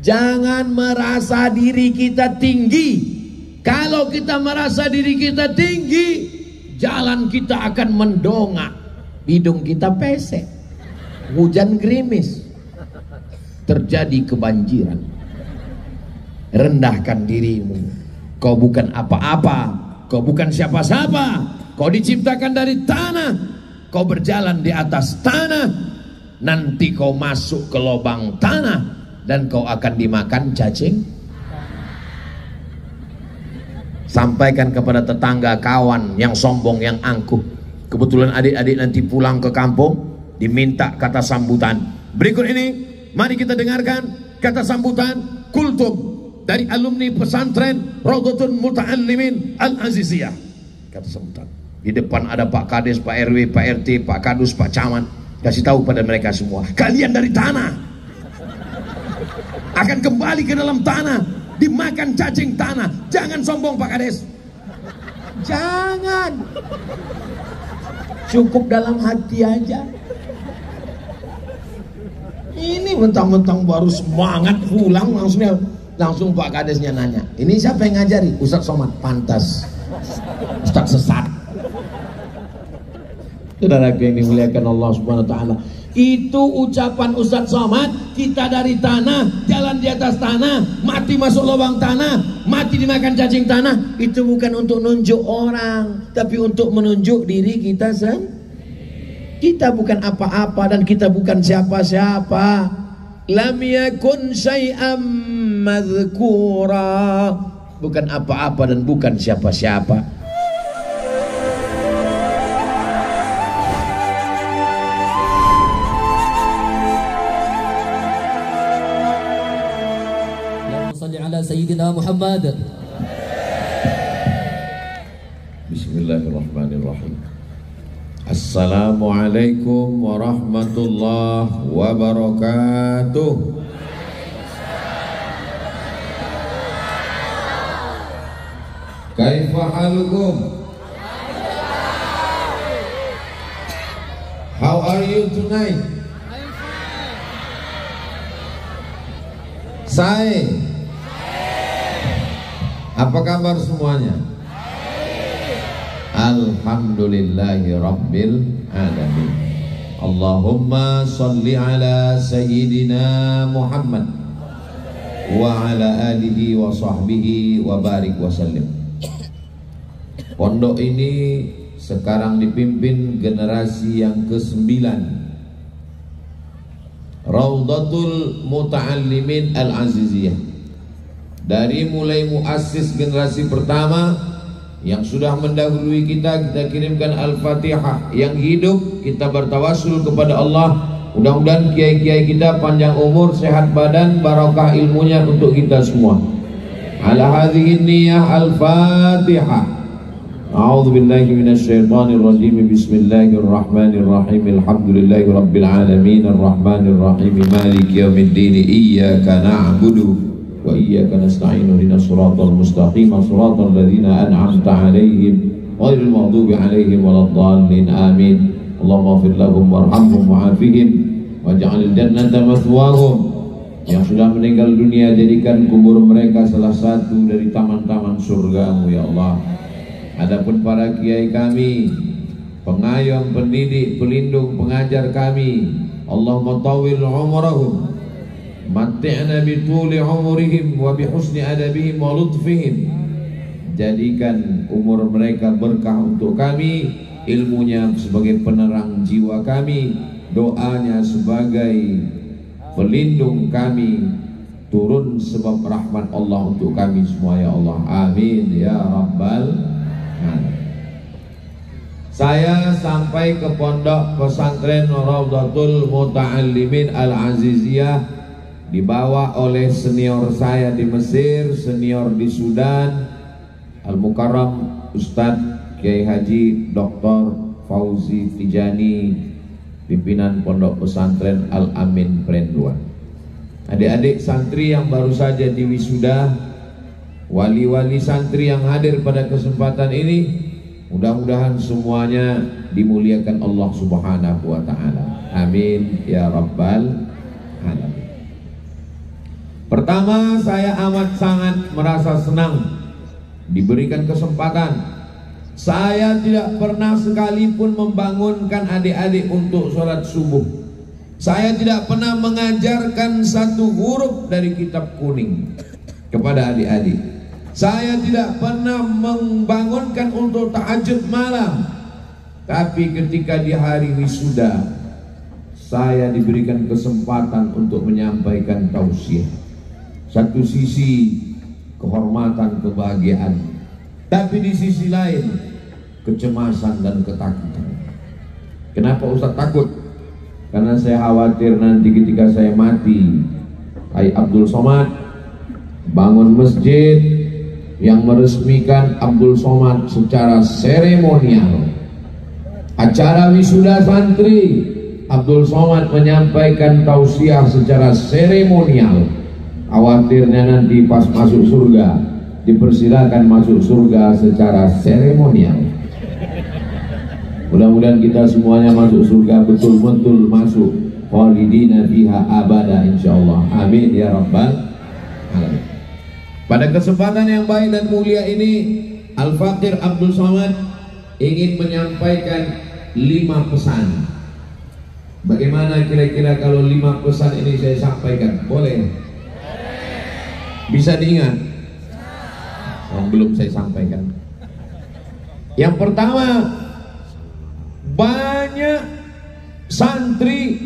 Jangan merasa diri kita tinggi. Kalau kita merasa diri kita tinggi, jalan kita akan mendongak, hidung kita pesek, hujan gerimis, terjadi kebanjiran. Rendahkan dirimu. Kau bukan apa-apa, kau bukan siapa-siapa. Kau diciptakan dari tanah, kau berjalan di atas tanah. Nanti kau masuk ke lubang tanah dan kau akan dimakan cacing. Sampaikan kepada tetangga, kawan yang sombong, yang angkuh. Kebetulan adik-adik nanti pulang ke kampung, diminta kata sambutan. Berikut ini, mari kita dengarkan kata sambutan kultum dari alumni pesantren Raudhatun Muta'allimin Al-Aziziyah. Kata sambutan. Di depan ada Pak Kades, Pak RW, Pak RT, Pak Kadus, Pak Camat. Kasih tahu pada mereka semua, kalian dari tanah akan kembali ke dalam tanah, dimakan cacing tanah. Jangan sombong Pak Kades, jangan, cukup dalam hati aja. Ini mentang-mentang baru semangat pulang, langsung Pak Kadesnya nanya, ini siapa yang ngajari? Ustadz Somad. Pantas Ustadz sesat. Saudara yang dimuliakan Allah Subhanahu wa taala, itu ucapan Ustadz Somad. Kita dari tanah, jalan di atas tanah, mati masuk lubang tanah, mati dimakan cacing tanah. Itu bukan untuk nunjuk orang, tapi untuk menunjuk diri kita sendiri. Kita bukan apa-apa dan kita bukan siapa-siapa. Lam yakun syai'am madhkura, bukan apa-apa dan bukan siapa-siapa. Sayyidina Muhammad. Bismillahirrahmanirrahim. Assalamualaikum warahmatullahi wabarakatuh. Kaifa halukum? How are you tonight? Say, apa kabar semuanya? Alhamdulillahi Rabbil Alamin. Allahumma salli ala Sayyidina Muhammad wa ala alihi wa sahbihi wa barik wa sallim. Pondok ini sekarang dipimpin generasi yang ke-9, Raudhatul Muta'allimin Al-Aziziyah. Dari mulai muassis generasi pertama yang sudah mendahului kita kirimkan Al-Fatihah. Yang hidup kita bertawassul kepada Allah, mudah-mudahan kiai-kiai kita panjang umur, sehat badan, barokah ilmunya untuk kita semua. Ala hadhihi niyyah Al-Fatihah. A'udzu billahi minasyaitonir rajim. Bismillahirrahmanirrahim. Alhamdulillahi rabbil alamin arrahmanir rahim maliki yaumiddin. Iyyaka na'budu wa iyyaka nasta'in. Ihdinas siratal mustaqim, siratal ladzina an'amta 'alaihim ghairil maghdubi 'alaihim waladdallin. Amin. Allahumma ighfir lahum warhamhum wa'afihim waj'alil jannata mathwahum. Yang sudah meninggal dunia, jadikan kubur mereka salah satu dari taman-taman surgamu ya Allah. Adapun para kiai kami, pengayom, pendidik, pelindung, pengajar kami, Allahumma tawil umrahum, matti'na bituli umurihim wa bihusni adabihim wa lutfihim. Jadikan umur mereka berkah untuk kami, ilmunya sebagai penerang jiwa kami, doanya sebagai pelindung kami, turun sebab rahmat Allah untuk kami semua ya Allah. Amin ya Rabbal Alamin. Saya sampai ke pondok pesantren Raudhatul Muta'allimin Al-Aziziyah, dibawa oleh senior saya di Mesir, senior di Sudan, Al-Mukarram Ustadz Kiai Haji Dr. Fauzi Tijani, pimpinan pondok pesantren Al-Amin Prenduan. Adik-adik santri yang baru saja diwisuda, wali-wali santri yang hadir pada kesempatan ini, mudah-mudahan semuanya dimuliakan Allah Subhanahu wa ta'ala. Amin ya Rabbal Alamin. Pertama, saya amat sangat merasa senang diberikan kesempatan. Saya tidak pernah sekalipun membangunkan adik-adik untuk sholat subuh. Saya tidak pernah mengajarkan satu huruf dari kitab kuning kepada adik-adik. Saya tidak pernah membangunkan untuk tahajud malam. Tapi ketika di hari wisuda, saya diberikan kesempatan untuk menyampaikan tausiah. Satu sisi kehormatan, kebahagiaan, tapi di sisi lain kecemasan dan ketakutan. Kenapa Ustaz takut? Karena saya khawatir nanti ketika saya mati, Abdul Somad bangun masjid yang meresmikan Abdul Somad secara seremonial. Acara wisuda santri, Abdul Somad menyampaikan tausiah secara seremonial. Khawatirnya nanti pas masuk surga, dipersilakan masuk surga secara seremonial. Mudah-mudahan kita semuanya masuk surga betul-betul masuk, khalidina fiha abada insyaallah. Amin ya rabbal alamin. Pada kesempatan yang baik dan mulia ini, Al-Faqir Abdul Somad ingin menyampaikan 5 pesan. Bagaimana kira-kira kalau 5 pesan ini saya sampaikan? Boleh? Bisa diingat? Belum saya sampaikan. Yang pertama, banyak santri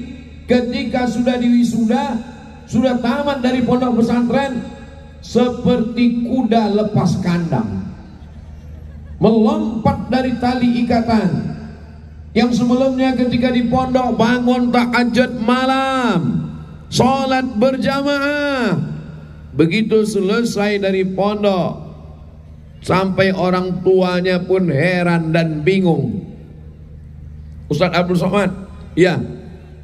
ketika sudah diwisuda, sudah tamat dari pondok pesantren, seperti kuda lepas kandang, melompat dari tali ikatan. Yang sebelumnya ketika di pondok bangun tahajud malam, sholat berjamaah, begitu selesai dari pondok, sampai orang tuanya pun heran dan bingung. Ustaz Abdul Somad, ya,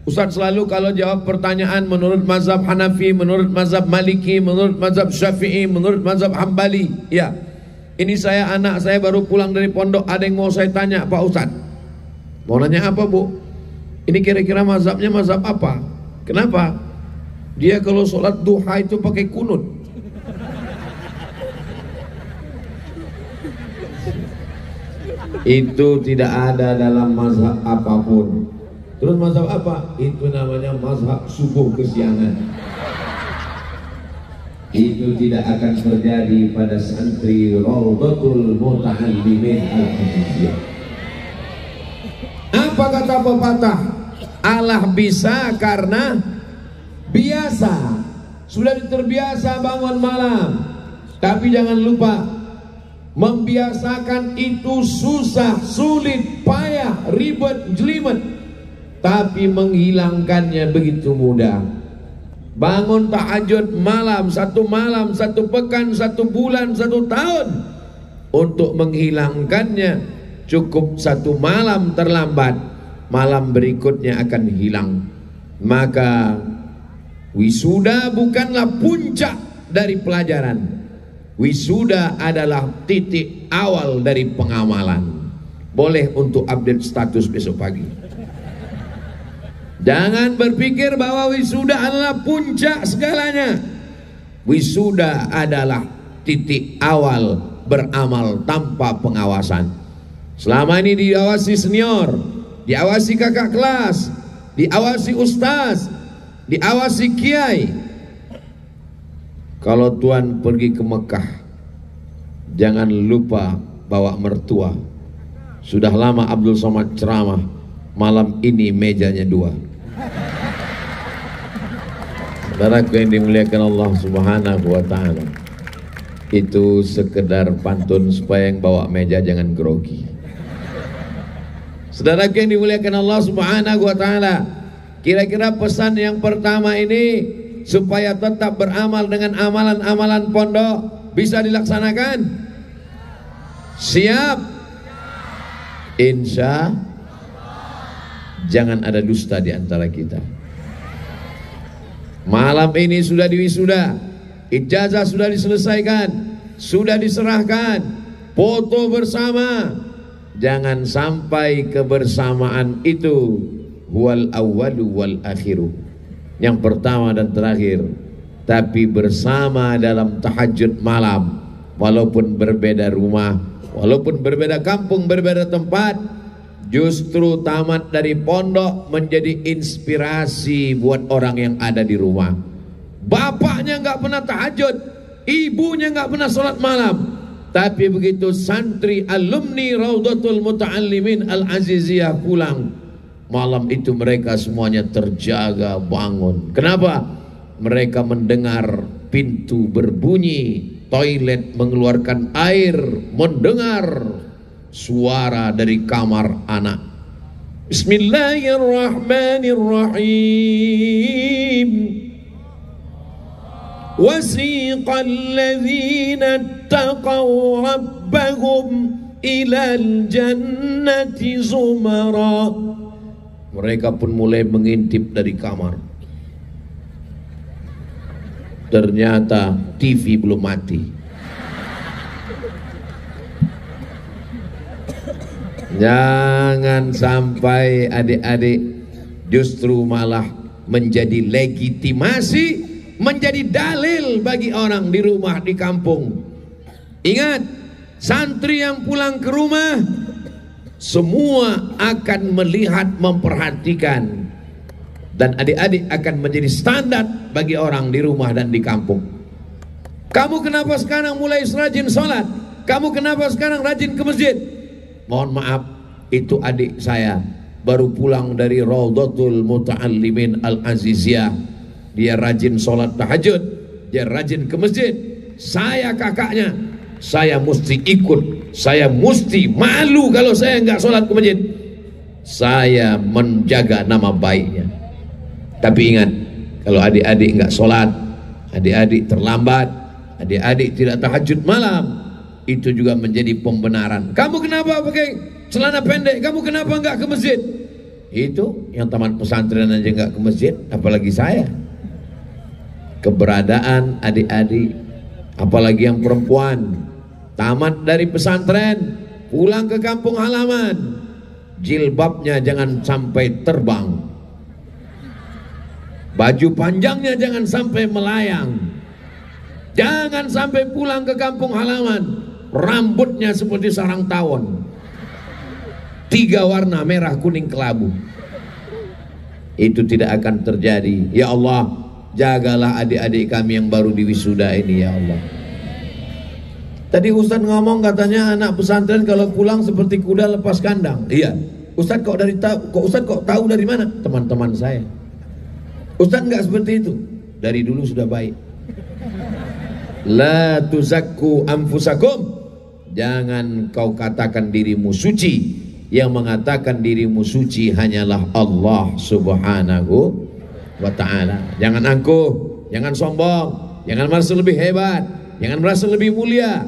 Ustaz selalu kalau jawab pertanyaan menurut mazhab Hanafi, menurut mazhab Maliki, menurut mazhab Syafi'i, menurut mazhab Hambali. Ya, ini anak saya baru pulang dari pondok, ada yang mau saya tanya Pak Ustaz. Mau nanya apa Bu? Ini kira-kira mazhabnya mazhab apa? Kenapa? Dia kalau sholat duha itu pakai kunut. Itu tidak ada dalam mazhab apapun. Terus mazhab apa? Itu namanya mazhab subuh kesiangan. Itu tidak akan terjadi pada santri Rawdatul Muta'allimin Al-Aziziyah. Apa kata pepatah? Allah bisa karena biasa. Sudah terbiasa bangun malam. Tapi jangan lupa, membiasakan itu susah, sulit, payah, ribet, jelimet. Tapi menghilangkannya begitu mudah. Bangun tahajud malam, satu pekan, 1 bulan, 1 tahun. Untuk menghilangkannya cukup 1 malam terlambat, malam berikutnya akan hilang. Maka wisuda bukanlah puncak dari pelajaran. Wisuda adalah titik awal dari pengamalan. Boleh untuk update status besok pagi. Jangan berpikir bahwa wisuda adalah puncak segalanya. Wisuda adalah titik awal beramal tanpa pengawasan. Selama ini diawasi senior, diawasi kakak kelas, diawasi ustaz, diawasi kiai. Kalau Tuhan pergi ke Mekah, jangan lupa bawa mertua. Sudah lama Abdul Somad ceramah, malam ini mejanya 2. Saudaraku yang dimuliakan Allah Subhanahu wa ta'ala, itu sekedar pantun supaya yang bawa meja jangan grogi. Saudaraku yang dimuliakan Allah Subhanahu wa ta'ala, kira-kira pesan yang pertama ini supaya tetap beramal dengan amalan-amalan pondok bisa dilaksanakan? Siap? Insya Allah. Jangan ada dusta di antara kita. Malam ini sudah diwisuda, ijazah sudah diselesaikan, sudah diserahkan, foto bersama. Jangan sampai kebersamaan itu wal awwalu wal akhiru, yang pertama dan terakhir, tapi bersama dalam tahajud malam, walaupun berbeda rumah, walaupun berbeda kampung, berbeda tempat. Justru tamat dari pondok menjadi inspirasi buat orang yang ada di rumah. Bapaknya nggak pernah tahajud, ibunya nggak pernah sholat malam, tapi begitu santri alumni Raudhatul Muta'allimin Al-Aziziyah pulang, malam itu mereka semuanya terjaga bangun. Kenapa? Mereka mendengar pintu berbunyi, toilet mengeluarkan air, mendengar suara dari kamar anak. Bismillahirrahmanirrahim. Wasiqal ladzina ittaqaw rabbahum ilal jannati zumara. Mereka pun mulai mengintip dari kamar. Ternyata TV belum mati. Jangan sampai adik-adik justru malah menjadi legitimasi, menjadi dalil bagi orang di rumah, di kampung. Ingat, santri yang pulang ke rumah semua akan melihat, memperhatikan, dan adik-adik akan menjadi standar bagi orang di rumah dan di kampung. Kamu kenapa sekarang mulai rajin sholat? Kamu kenapa sekarang rajin ke masjid? Mohon maaf, itu adik saya baru pulang dari Raudhatul Muta'allimin Al-Aziziyah. Dia rajin sholat tahajud, dia rajin ke masjid. Saya kakaknya, saya mesti ikut, saya mesti malu kalau saya nggak sholat ke masjid. Saya menjaga nama baiknya. Tapi ingat, kalau adik-adik nggak sholat, adik-adik terlambat, adik-adik tidak tahajud malam, itu juga menjadi pembenaran. Kamu kenapa pakai celana pendek? Kamu kenapa nggak ke masjid? Itu yang taman pesantren aja nggak ke masjid, apalagi saya. Keberadaan adik-adik, apalagi yang perempuan, tamat dari pesantren, pulang ke kampung halaman, jilbabnya jangan sampai terbang, baju panjangnya jangan sampai melayang, jangan sampai pulang ke kampung halaman rambutnya seperti sarang tawon, 3 warna, merah, kuning, kelabu. Itu tidak akan terjadi. Ya Allah, jagalah adik-adik kami yang baru diwisuda ini, ya Allah. Tadi Ustaz ngomong katanya anak pesantren kalau pulang seperti kuda lepas kandang. Iya. Ustaz kok tahu dari mana? Teman-teman saya. Ustaz enggak seperti itu. Dari dulu sudah baik. La tuzakku anfusakum. Jangan kau katakan dirimu suci. Yang mengatakan dirimu suci hanyalah Allah Subhanahu wa ta'ala. Jangan angkuh, jangan sombong, jangan merasa lebih hebat, jangan merasa lebih mulia.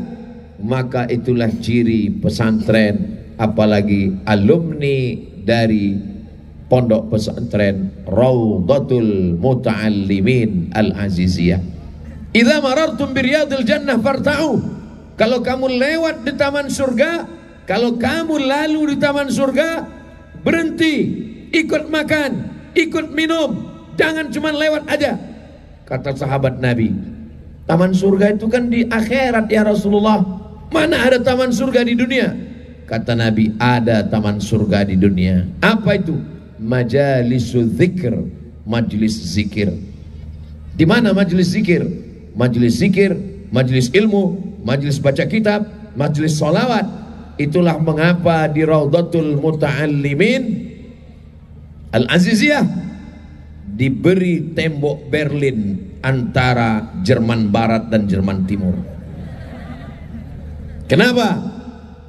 Maka itulah ciri pesantren, apalagi alumni dari pondok pesantren Raudhatul Muta'allimin Al-Aziziyah. Idza marartum biriyadil jannah farta'u. Kalau kamu lewat di taman surga, kalau kamu lalu di taman surga, berhenti, ikut makan, ikut minum, jangan cuma lewat aja. Kata sahabat Nabi, taman surga itu kan di akhirat ya Rasulullah. Mana ada taman surga di dunia? Kata Nabi, ada taman surga di dunia. Apa itu? Majalisul zikr, majelis zikir. Di mana majelis zikir? Majelis zikir, majelis ilmu, majelis baca kitab, majelis sholawat. Itulah mengapa di Raudhatul Muta'allimin Al-Aziziyah diberi tembok Berlin antara Jerman Barat dan Jerman Timur. Kenapa?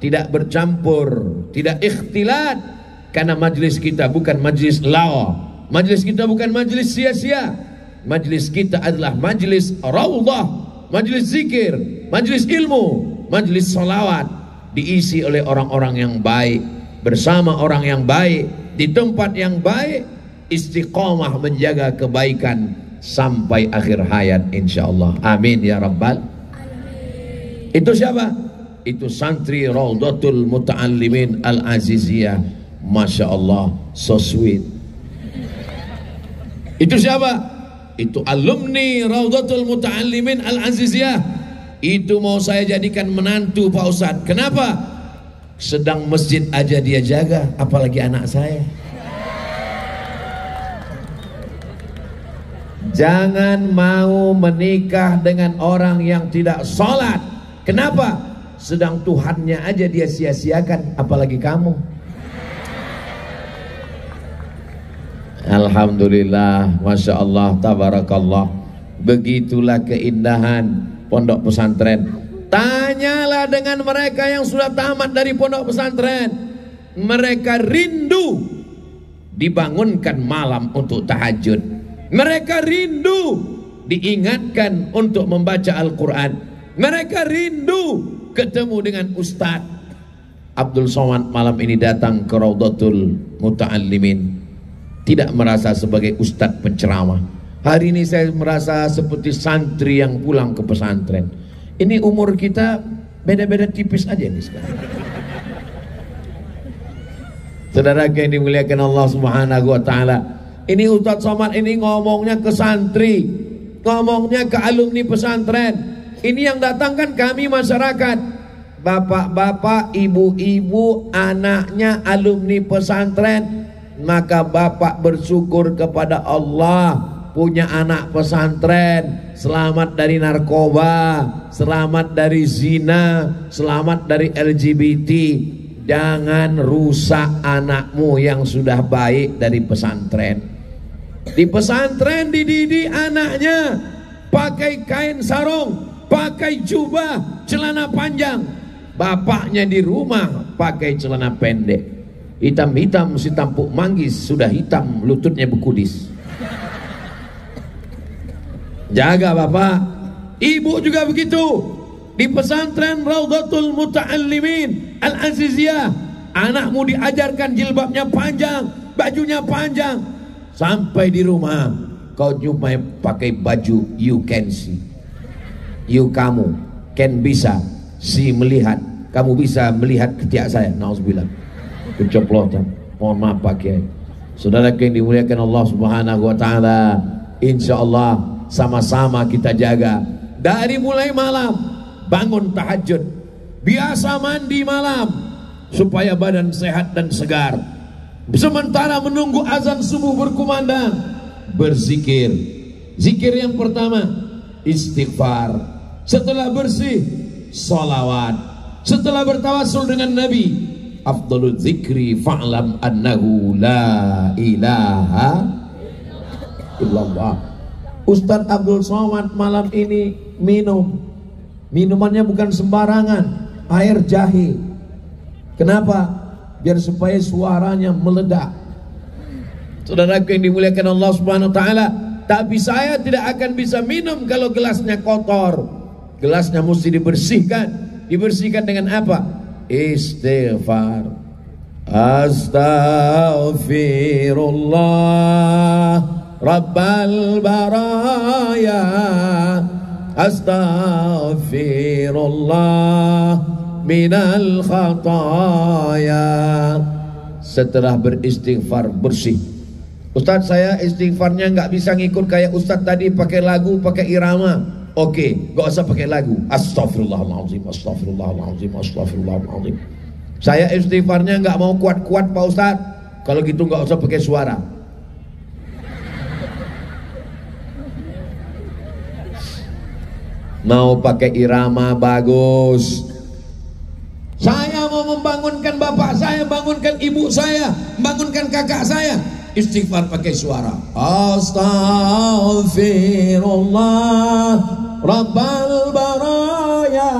Tidak bercampur, tidak ikhtilat, karena majelis kita bukan majelis lawa, majelis kita bukan majelis sia-sia, majelis kita adalah majelis raudhah, majelis zikir, majelis ilmu, majelis salawat, diisi oleh orang-orang yang baik, bersama orang yang baik, di tempat yang baik, istiqomah menjaga kebaikan sampai akhir hayat insyaallah. Amin ya rabbal. Itu siapa? Itu santri Raudhatul Muta'allimin Al-Aziziyah. Masya Allah, so sweet. Itu siapa? itu alumni Raudhatul Muta'allimin Al-Aziziyah. Itu mau saya jadikan menantu Pak Ustadz. Kenapa? Sedang masjid aja dia jaga, apalagi anak saya. Jangan mau menikah dengan orang yang tidak sholat. Kenapa? Sedang Tuhannya aja dia sia-siakan, apalagi kamu. Alhamdulillah, Masya Allah, Tabarakallah. Begitulah keindahan pondok pesantren. Tanyalah dengan mereka yang sudah tamat dari pondok pesantren. Mereka rindu dibangunkan malam untuk tahajud. Mereka rindu diingatkan untuk membaca Al-Quran. Mereka rindu ketemu dengan Ustadz. Abdul Somad malam ini datang ke Raudhatul Muta'allimin, tidak merasa sebagai Ustadz penceramah. Hari ini saya merasa seperti santri yang pulang ke pesantren. Ini umur kita beda-beda tipis aja nih sekarang. Saudara yang dimuliakan Allah Subhanahu wa Ta'ala, ini Ustadz Somad ini ngomongnya ke santri, ngomongnya ke alumni pesantren. Ini yang datang kan kami masyarakat, bapak-bapak, ibu-ibu, anaknya alumni pesantren. Maka bapak bersyukur kepada Allah punya anak pesantren, selamat dari narkoba, selamat dari zina, selamat dari LGBT. Jangan rusak anakmu yang sudah baik dari pesantren. Di pesantren dididik anaknya pakai kain sarung, pakai jubah, celana panjang. Bapaknya di rumah pakai celana pendek, hitam-hitam si tampuk manggis, sudah hitam lututnya bekudis. Jaga bapak, ibu juga begitu. Di pesantren Raudhatul Muta'allimin Al-Aziziyah, anakmu diajarkan jilbabnya panjang, bajunya panjang. Sampai di rumah kau cuma pakai baju you can see, you kamu can bisa si melihat, kamu bisa melihat ketiak saya. Nauzubillah, keceplosan. Mohon maaf Pak Kiai. Saudara yang dimuliakan Allah Subhanahu wa Ta'ala, insya Allah sama-sama kita jaga. Dari mulai malam bangun tahajud, biasa mandi malam supaya badan sehat dan segar. Sementara menunggu azan subuh berkumandang, berzikir. Zikir yang pertama istighfar, setelah bersih salawat, setelah bertawassul dengan Nabi, afdalul zikri fa'lam annahu la ilaha illallah. Ustadz Abdul Somad malam ini minum, minumannya bukan sembarangan, air jahe. Kenapa? Biar supaya suaranya meledak. Saudara yang dimuliakan Allah Subhanahu wa Ta'ala, tapi saya tidak akan bisa minum kalau gelasnya kotor. Gelasnya mesti dibersihkan. Dibersihkan dengan apa? Istighfar. Astaghfirullah Rabbal baraya, astaghfirullah minal khataya. Setelah beristighfar bersih. Ustadz, saya istighfarnya nggak bisa ngikut kayak Ustadz tadi pakai lagu, pakai irama. Oke, nggak usah pakai lagu. Astaghfirullahaladzim, astaghfirullahaladzim, astaghfirullahaladzim. Saya istighfarnya nggak mau kuat-kuat Pak Ustadz. Kalau gitu nggak usah pakai suara. Mau pakai irama bagus. Saya mau membangunkan bapak saya, bangunkan ibu saya, bangunkan kakak saya. Istighfar pakai suara. Astaghfirullah Rabbal baraya.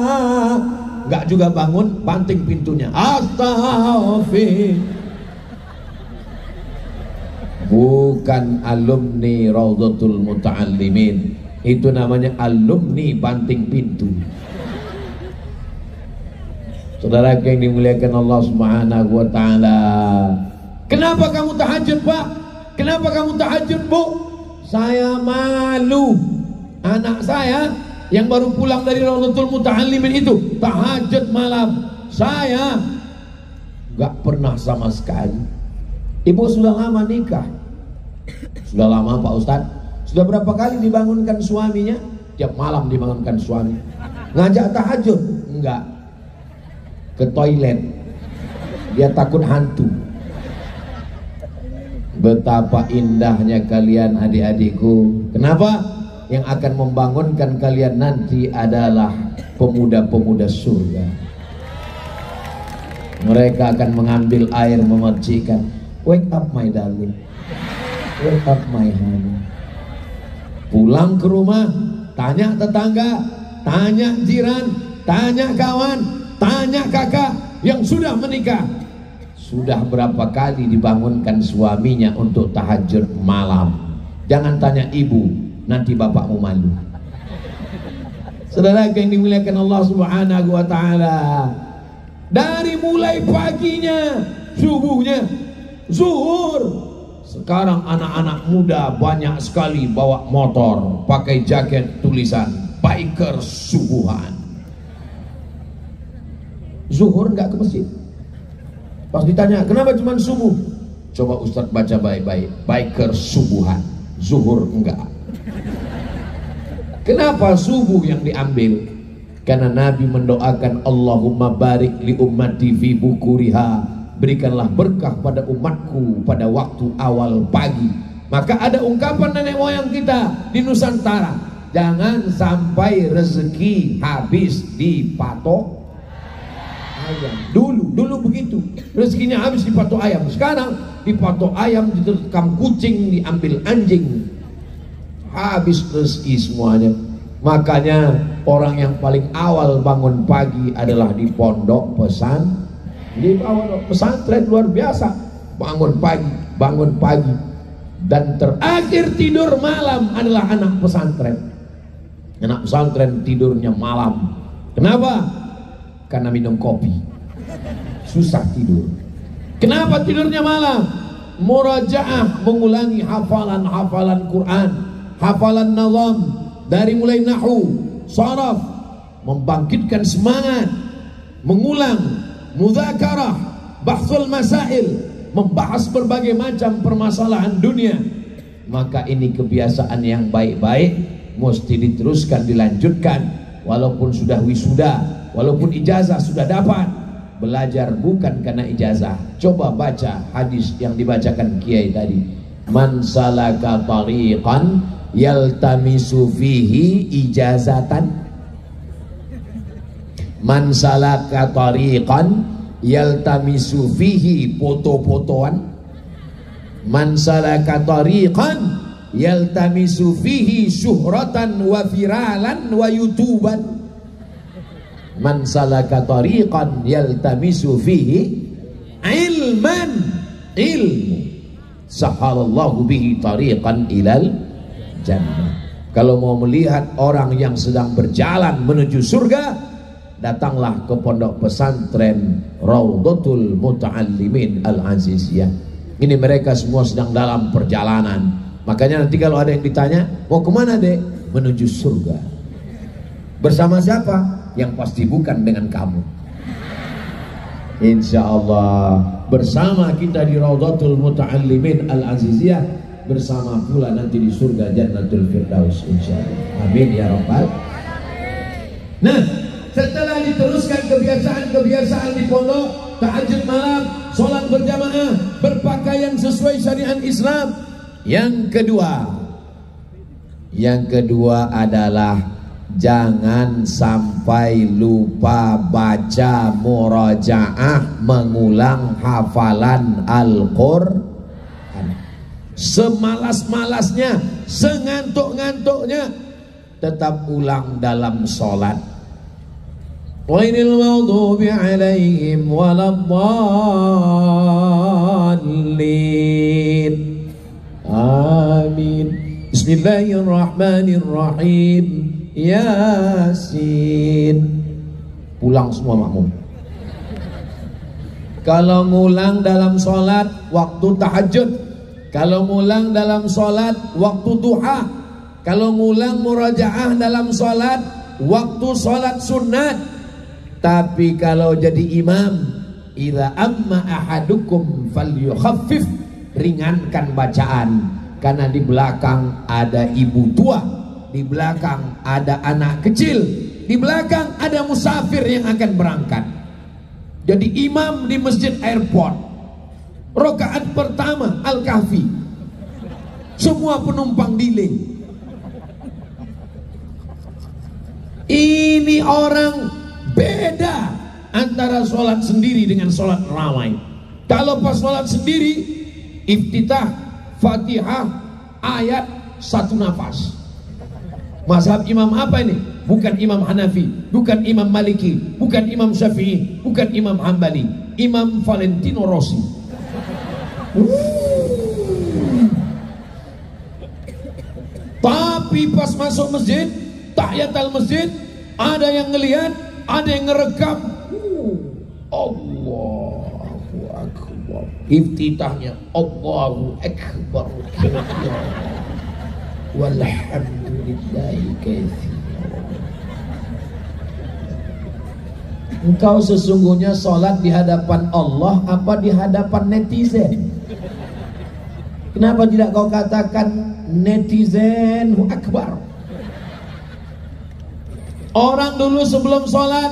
Enggak juga bangun, banting pintunya. Astaghfir. Bukan alumni Raudhatul Muta'allimin. Itu namanya alumni banting pintu. Saudara yang dimuliakan Allah Subhanahu wa Ta'ala, kenapa kamu tahajud Pak? Kenapa kamu tahajud Bu? Saya malu. Anak saya yang baru pulang dari Raudhatul Muta'allimin itu tahajud malam. Saya gak pernah sama sekali. Ibu sudah lama nikah? Sudah lama Pak Ustadz? Sudah berapa kali dibangunkan suaminya? Tiap malam dibangunkan suami. Ngajak tahajud? Enggak. Ke toilet. Dia takut hantu. Betapa indahnya kalian adik-adikku. Kenapa? Yang akan membangunkan kalian nanti adalah pemuda-pemuda surga. Mereka akan mengambil air memercikan. Wake up my darling, wake up my honey. Pulang ke rumah, tanya tetangga, tanya jiran, tanya kawan, tanya kakak yang sudah menikah. Sudah berapa kali dibangunkan suaminya untuk tahajud malam. Jangan tanya ibu, nanti bapakmu malu. Saudara yang dimuliakan Allah Subhanahu wa taala, dari mulai paginya, subuhnya, zuhur. Sekarang anak-anak muda banyak sekali bawa motor, pakai jaket tulisan biker subuhan. Zuhur enggak ke masjid. Pas ditanya, kenapa cuma subuh? Coba Ustadz baca baik-baik. Biker subuhan, zuhur enggak. Kenapa subuh yang diambil? Karena Nabi mendoakan, Allahumma barik li ummati fi bukuriha. Berikanlah berkah pada umatku pada waktu awal pagi. Maka ada ungkapan nenek moyang kita di Nusantara, jangan sampai rezeki habis dipatok ayam. Dulu begitu, rezekinya habis dipatok ayam. Sekarang dipatok ayam, diterkam kucing, diambil anjing, habis rezeki semuanya. Makanya orang yang paling awal bangun pagi adalah di pondok di pondok pesantren luar biasa. Bangun pagi, dan terakhir tidur malam adalah anak pesantren. Anak pesantren tidurnya malam. Kenapa? Karena minum kopi, susah tidur. Kenapa tidurnya malam? Murajaah, mengulangi hafalan Quran, hafalan nazam, dari mulai nahwu, sharaf, membangkitkan semangat, mengulang, mudzakarah, bahsul masail, membahas berbagai macam permasalahan dunia. Maka ini kebiasaan yang baik-baik, mesti diteruskan, dilanjutkan. Walaupun sudah wisuda, walaupun ijazah sudah dapat, belajar bukan karena ijazah. Coba baca hadis yang dibacakan Kiai tadi. Man salaka tariqan yaltamisu fihi ijazatan. Man salaka tariqan yaltamisu fihi foto-fotoan. Man salaka tariqan yaltamisu fihi syuhratan wa viralan wa yutuban. Man salaka tariqan yaltamisu fihi ilman, ilmu, sahalallahu bihi tariqan ilal jannah. Kalau mau melihat orang yang sedang berjalan menuju surga, datanglah ke pondok pesantren Raudhatul Muta'allimin Al-Aziziyah. Ini mereka semua sedang dalam perjalanan. Makanya nanti kalau ada yang ditanya, mau kemana dek? Menuju surga. Bersama siapa? Yang pasti bukan dengan kamu. Insya Allah bersama kita di Raudhatul Muta'allimin Al-Aziziyah, bersama pula nanti di surga Jannatul Firdaus, insya Allah. Amin ya Rabbal. Nah, setelah diteruskan kebiasaan-kebiasaan di pondok, tahajud malam, sholat berjamaah, berpakaian sesuai syariat Islam. Yang kedua adalah jangan sampai lupa baca murajaah, mengulang hafalan Al-Quran. Semalas-malasnya, sengantuk-ngantuknya, tetap ulang dalam sholat. Ghairil maghdubi alaihim waladdallin. Amin. Bismillahirrahmanirrahim. Yasin. Pulang semua makmum. Kalau ngulang dalam sholat waktu tahajud, kalau ngulang dalam sholat waktu duha, kalau ngulang murajaah dalam sholat waktu sholat sunat. Tapi kalau jadi imam, idza amma ahadukum falyukhaffif, ringankan bacaan. Karena di belakang ada ibu tua, di belakang ada anak kecil, di belakang ada musafir yang akan berangkat. Jadi imam di masjid airport, rakaat pertama Al-Kahfi, semua penumpang delay. Ini orang beda antara sholat sendiri dengan sholat ramai. Kalau pas sholat sendiri, iftitah, Fatihah, ayat, satu nafas. Mazhab imam apa ini? Bukan Imam Hanafi, bukan Imam Maliki, bukan Imam Syafi'i, bukan Imam Hambali, Imam Valentino Rossi. Tapi pas masuk masjid, tahiyatul masjid, ada yang ngelihat, ada yang ngerekam. Allahu Akbar. Iftitahnya Allahu Akbar. Walhamdulillahi katsira. Engkau sesungguhnya sholat di hadapan Allah apa di hadapan netizen? Kenapa tidak kau katakan netizen akbar? Orang dulu sebelum sholat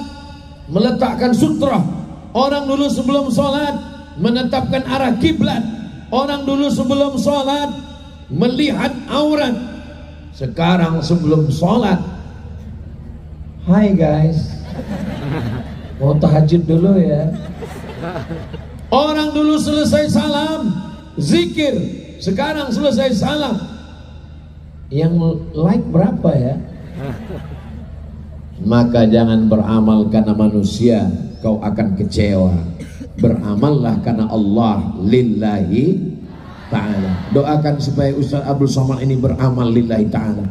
meletakkan sutra. Orang dulu sebelum sholat menetapkan arah kiblat. Orang dulu sebelum sholat melihat aurat. Sekarang sebelum sholat, hai guys, mau tahajud dulu ya. Orang dulu selesai salam zikir, sekarang selesai salam. Yang like berapa ya? Maka jangan beramal karena manusia, kau akan kecewa. Beramallah karena Allah, lillahi ta'ala. Doakan supaya Ustaz Abdul Somad ini beramal lillahi ta'ala.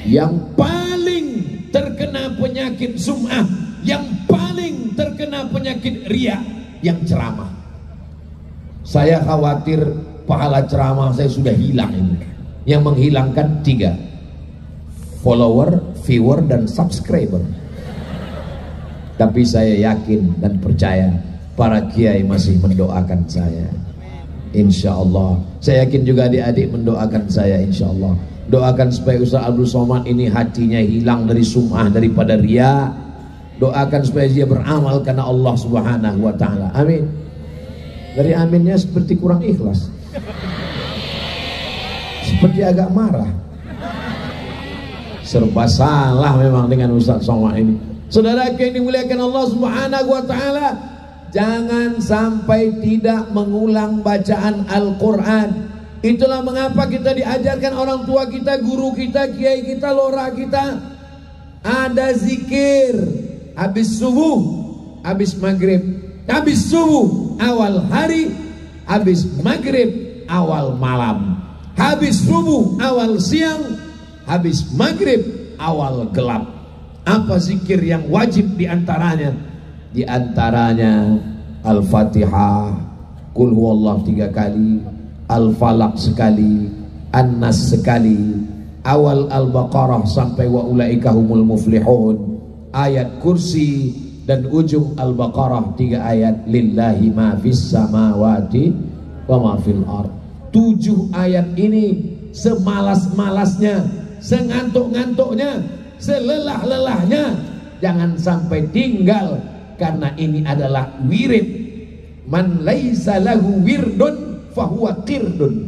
Yang paling terkena penyakit sum'ah, yang paling terkena penyakit riya, yang ceramah. Saya khawatir pahala ceramah saya sudah hilang ini. Yang menghilangkan 3: follower, viewer, dan subscriber. Tapi saya yakin dan percaya para kiai masih mendoakan saya. Insya Allah. Saya yakin juga adik-adik mendoakan saya. Insya Allah. Doakan supaya Ustaz Abdul Somad ini hatinya hilang dari sum'ah, daripada riya. Doakan supaya dia beramal karena Allah Subhanahu wa ta'ala. Amin. Dari aminnya seperti kurang ikhlas, seperti agak marah. Serba salah memang dengan Ustaz Somad ini. Saudara yang dimuliakan Allah Subhanahu wa ta'ala, jangan sampai tidak mengulang bacaan Al-Quran. Itulah mengapa kita diajarkan orang tua kita, guru kita, kiai kita, lora kita, ada zikir habis subuh, habis maghrib, habis subuh awal hari, habis maghrib awal malam, habis subuh awal siang, habis maghrib awal gelap. Apa zikir yang wajib diantaranya? Diantaranya Al-Fatihah, Qul huwallah 3 kali, Al-Falaq sekali, An-Nas sekali, awal Al-Baqarah sampai wa ulaika humul muflihun, ayat kursi, dan ujung Al-Baqarah 3 ayat, lillahi ma fis samawati wa ma fil ard. 7 ayat ini semalas-malasnya, sengantuk-ngantuknya, selelah-lelahnya, jangan sampai tinggal, karena ini adalah wirid. Man laisa lahu wirdun fahuwa qirdun.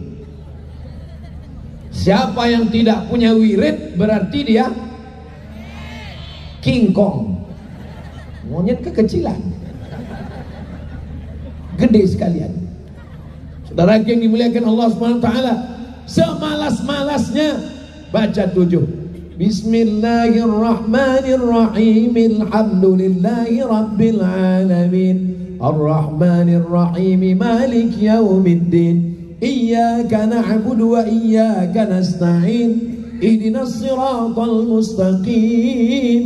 Siapa yang tidak punya wirid berarti dia King Kong, monyet kekecilan, gede sekalian. Saudara yang dimuliakan Allah SWT, semalas-malasnya baca 7. Bismillahirrahmanirrahim. Alhamdulillahi rabbil alamin. Ar-Rahmanir-Rahim. Malik yaumiddin. Iyyaka na'budu wa iyyaka nasta'in. Ihdinas siratal mustaqim.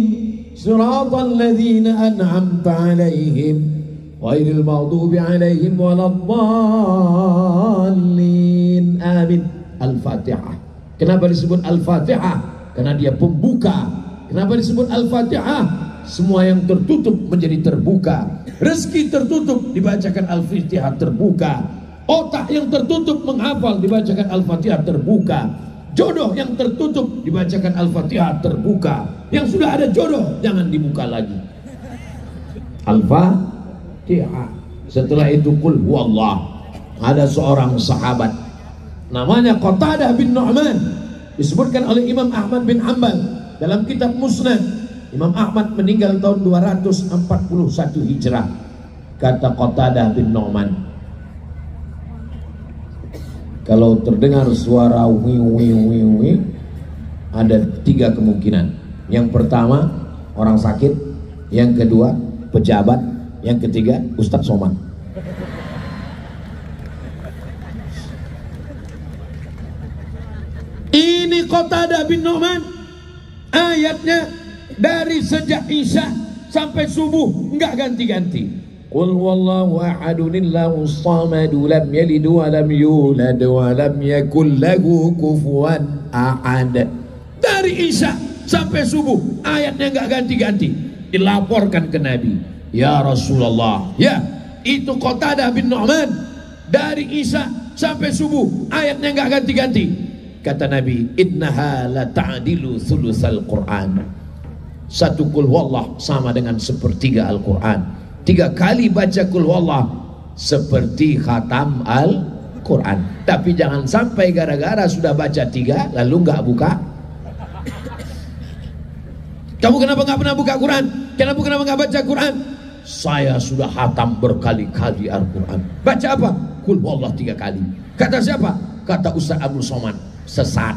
Siratal ladzina an'amta 'alaihim ghairil maghdubi 'alaihim waladdallin. Amin. Al-Fatihah. Kenapa disebut Al-Fatihah? Karena dia pembuka. Kenapa disebut Al-Fatihah? Semua yang tertutup menjadi terbuka. Rezeki tertutup dibacakan Al-Fatihah terbuka. Otak yang tertutup menghafal dibacakan Al-Fatihah terbuka. Jodoh yang tertutup dibacakan Al-Fatihah terbuka. Yang sudah ada jodoh jangan dibuka lagi. Al-Fatihah. Setelah itu qul huwallah. Ada seorang sahabat namanya Qatadah bin Nu'man, disebutkan oleh Imam Ahmad bin Hanbal dalam kitab Musnad. Imam Ahmad meninggal tahun 241 Hijrah. Kata Qatadah bin Nu'man, kalau terdengar suara wi, ada 3 kemungkinan. Yang pertama orang sakit, yang kedua pejabat, yang ketiga Ustadz Somad. Ini Qatadah bin Nu'man, ayatnya dari sejak Isya sampai subuh enggak ganti-ganti. Qul huwallahu ahadunillahu samadu lam yalid wa lam yulad wa lam yakul lahu kufuwan ahad. Dari Isya sampai subuh ayatnya enggak ganti-ganti. Dilaporkan ke Nabi, ya Rasulullah, ya itu Qatadah bin Nu'man, dari Isya sampai subuh ayatnya enggak ganti-ganti. Kata Nabi, innaha la ta'dilu thulutsal Qur'an. Satu qul huwallah sama dengan sepertiga Al-Quran. 3 kali baca qul huwallah seperti khatam Al-Quran. Tapi jangan sampai gara-gara sudah baca 3 lalu nggak buka. Kamu kenapa nggak pernah buka Quran? Kenapa nggak baca Quran? Saya sudah khatam berkali-kali Al-Quran. Baca apa? Qul huwallah 3 kali. Kata siapa? Kata Ustaz Abdul Somad. Sesat.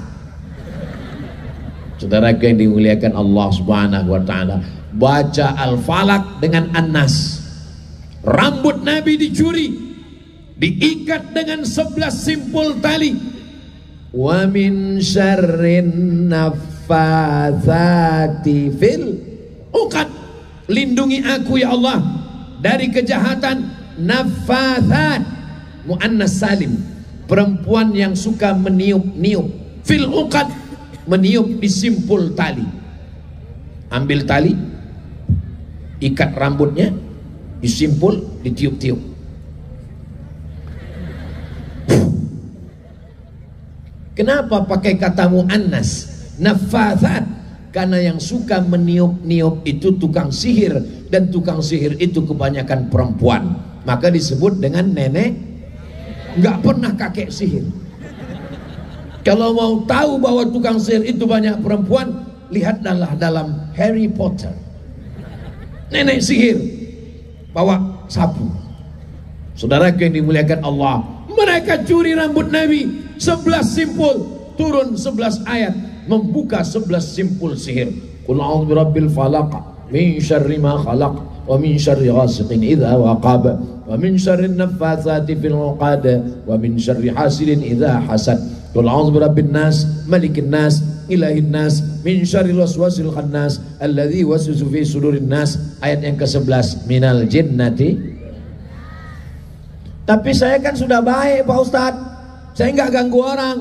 Saudara yang dimuliakan Allah Subhanahu wa taala, baca Al-Falaq dengan An-Nas. Rambut Nabi dicuri, diikat dengan 11 simpul tali. Wa min syarrin naffatsati fil uqad. Lindungi aku ya Allah dari kejahatan naffatsat, muannas salim, perempuan yang suka meniup-niup. Fil uqad, meniup di simpul tali. Ambil tali, ikat rambutnya, disimpul, ditiup-tiup. Kenapa pakai kata muannas naffatsat? Karena yang suka meniup-niup itu tukang sihir, dan tukang sihir itu kebanyakan perempuan, maka disebut dengan nenek. Nggak pernah kakek sihir. Kalau mau tahu bahwa tukang sihir itu banyak perempuan, lihatlah dalam Harry Potter. Nenek sihir bawa sapu. Saudara yang dimuliakan Allah, mereka curi rambut Nabi 11 simpul, turun 11 ayat, membuka 11 simpul sihir. Qul a'udzu birabbil falaq min syarri ma khalaq wa min syarri ghasiqin idza waqab wa min syarri naffatsati fil 'uqad wa min syarri hasidin idza hasad. Qul a'udzu birabbin nas malikin nas ilahin nas min syarril waswasil khannas alladzi yuwaswisu fi sudurin nas. Ayat yang ke-11, minal jinnati. Tapi saya kan sudah baik Pak Ustadz, saya nggak ganggu orang.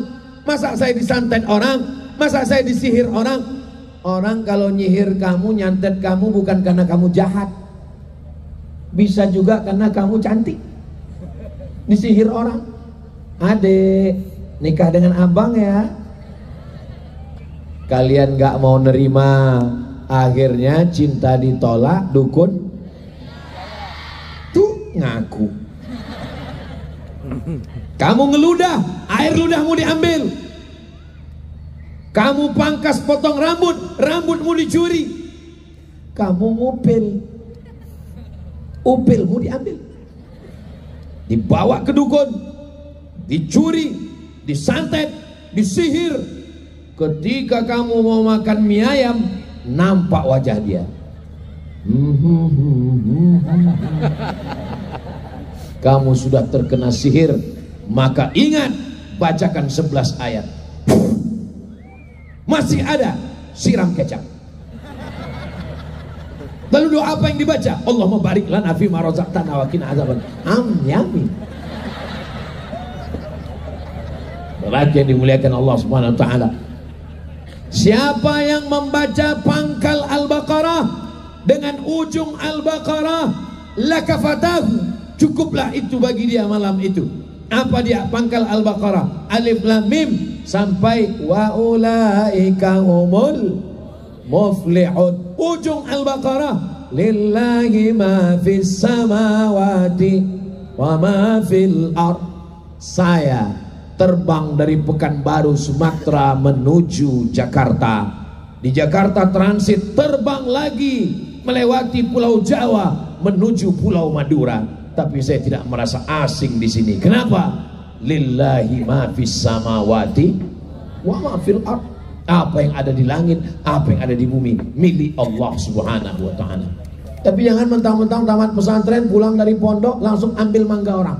Masa saya disantet orang? Masa saya disihir orang? Orang kalau nyihir kamu, nyantet kamu bukan karena kamu jahat, bisa juga karena kamu cantik. Disihir orang. Adek, nikah dengan abang ya. Kalian gak mau nerima, akhirnya cinta ditolak, dukun tuh ngaku. Kamu ngeludah, air ludahmu diambil. Kamu pangkas potong rambut, rambutmu dicuri. Kamu ngupil, upilmu diambil, dibawa ke dukun, dicuri, disantet, disihir. Ketika kamu mau makan mie ayam, nampak wajah dia. Kamu sudah terkena sihir. Maka ingat, bacakan 11 ayat. Masih ada, siram kecap. Lalu doa apa yang dibaca? Allahumma barik lana fi ma razaqtana wa qina azaban. Yamin. Lagi yang dimuliakan Allah Subhanahu wa taala. Siapa yang membaca pangkal Al-Baqarah dengan ujung Al-Baqarah, lakafatahu, cukuplah itu bagi dia malam itu. Apa dia? Pangkal Al-Baqarah, Alif Lam Mim sampai wa ulaika humul muflihun. Ujung Al-Baqarah, lillahi ma fis samawati wa ma fil ard. Saya terbang dari Pekanbaru Sumatera menuju Jakarta. Di Jakarta transit, terbang lagi melewati Pulau Jawa menuju Pulau Madura. Tapi saya tidak merasa asing di sini. Kenapa? Lillahi ma fis samawati wa ma fil ard. Apa yang ada di langit, apa yang ada di bumi, milik Allah Subhanahu wa taala. Tapi jangan mentang-mentang tamat pesantren, pulang dari pondok langsung ambil mangga orang.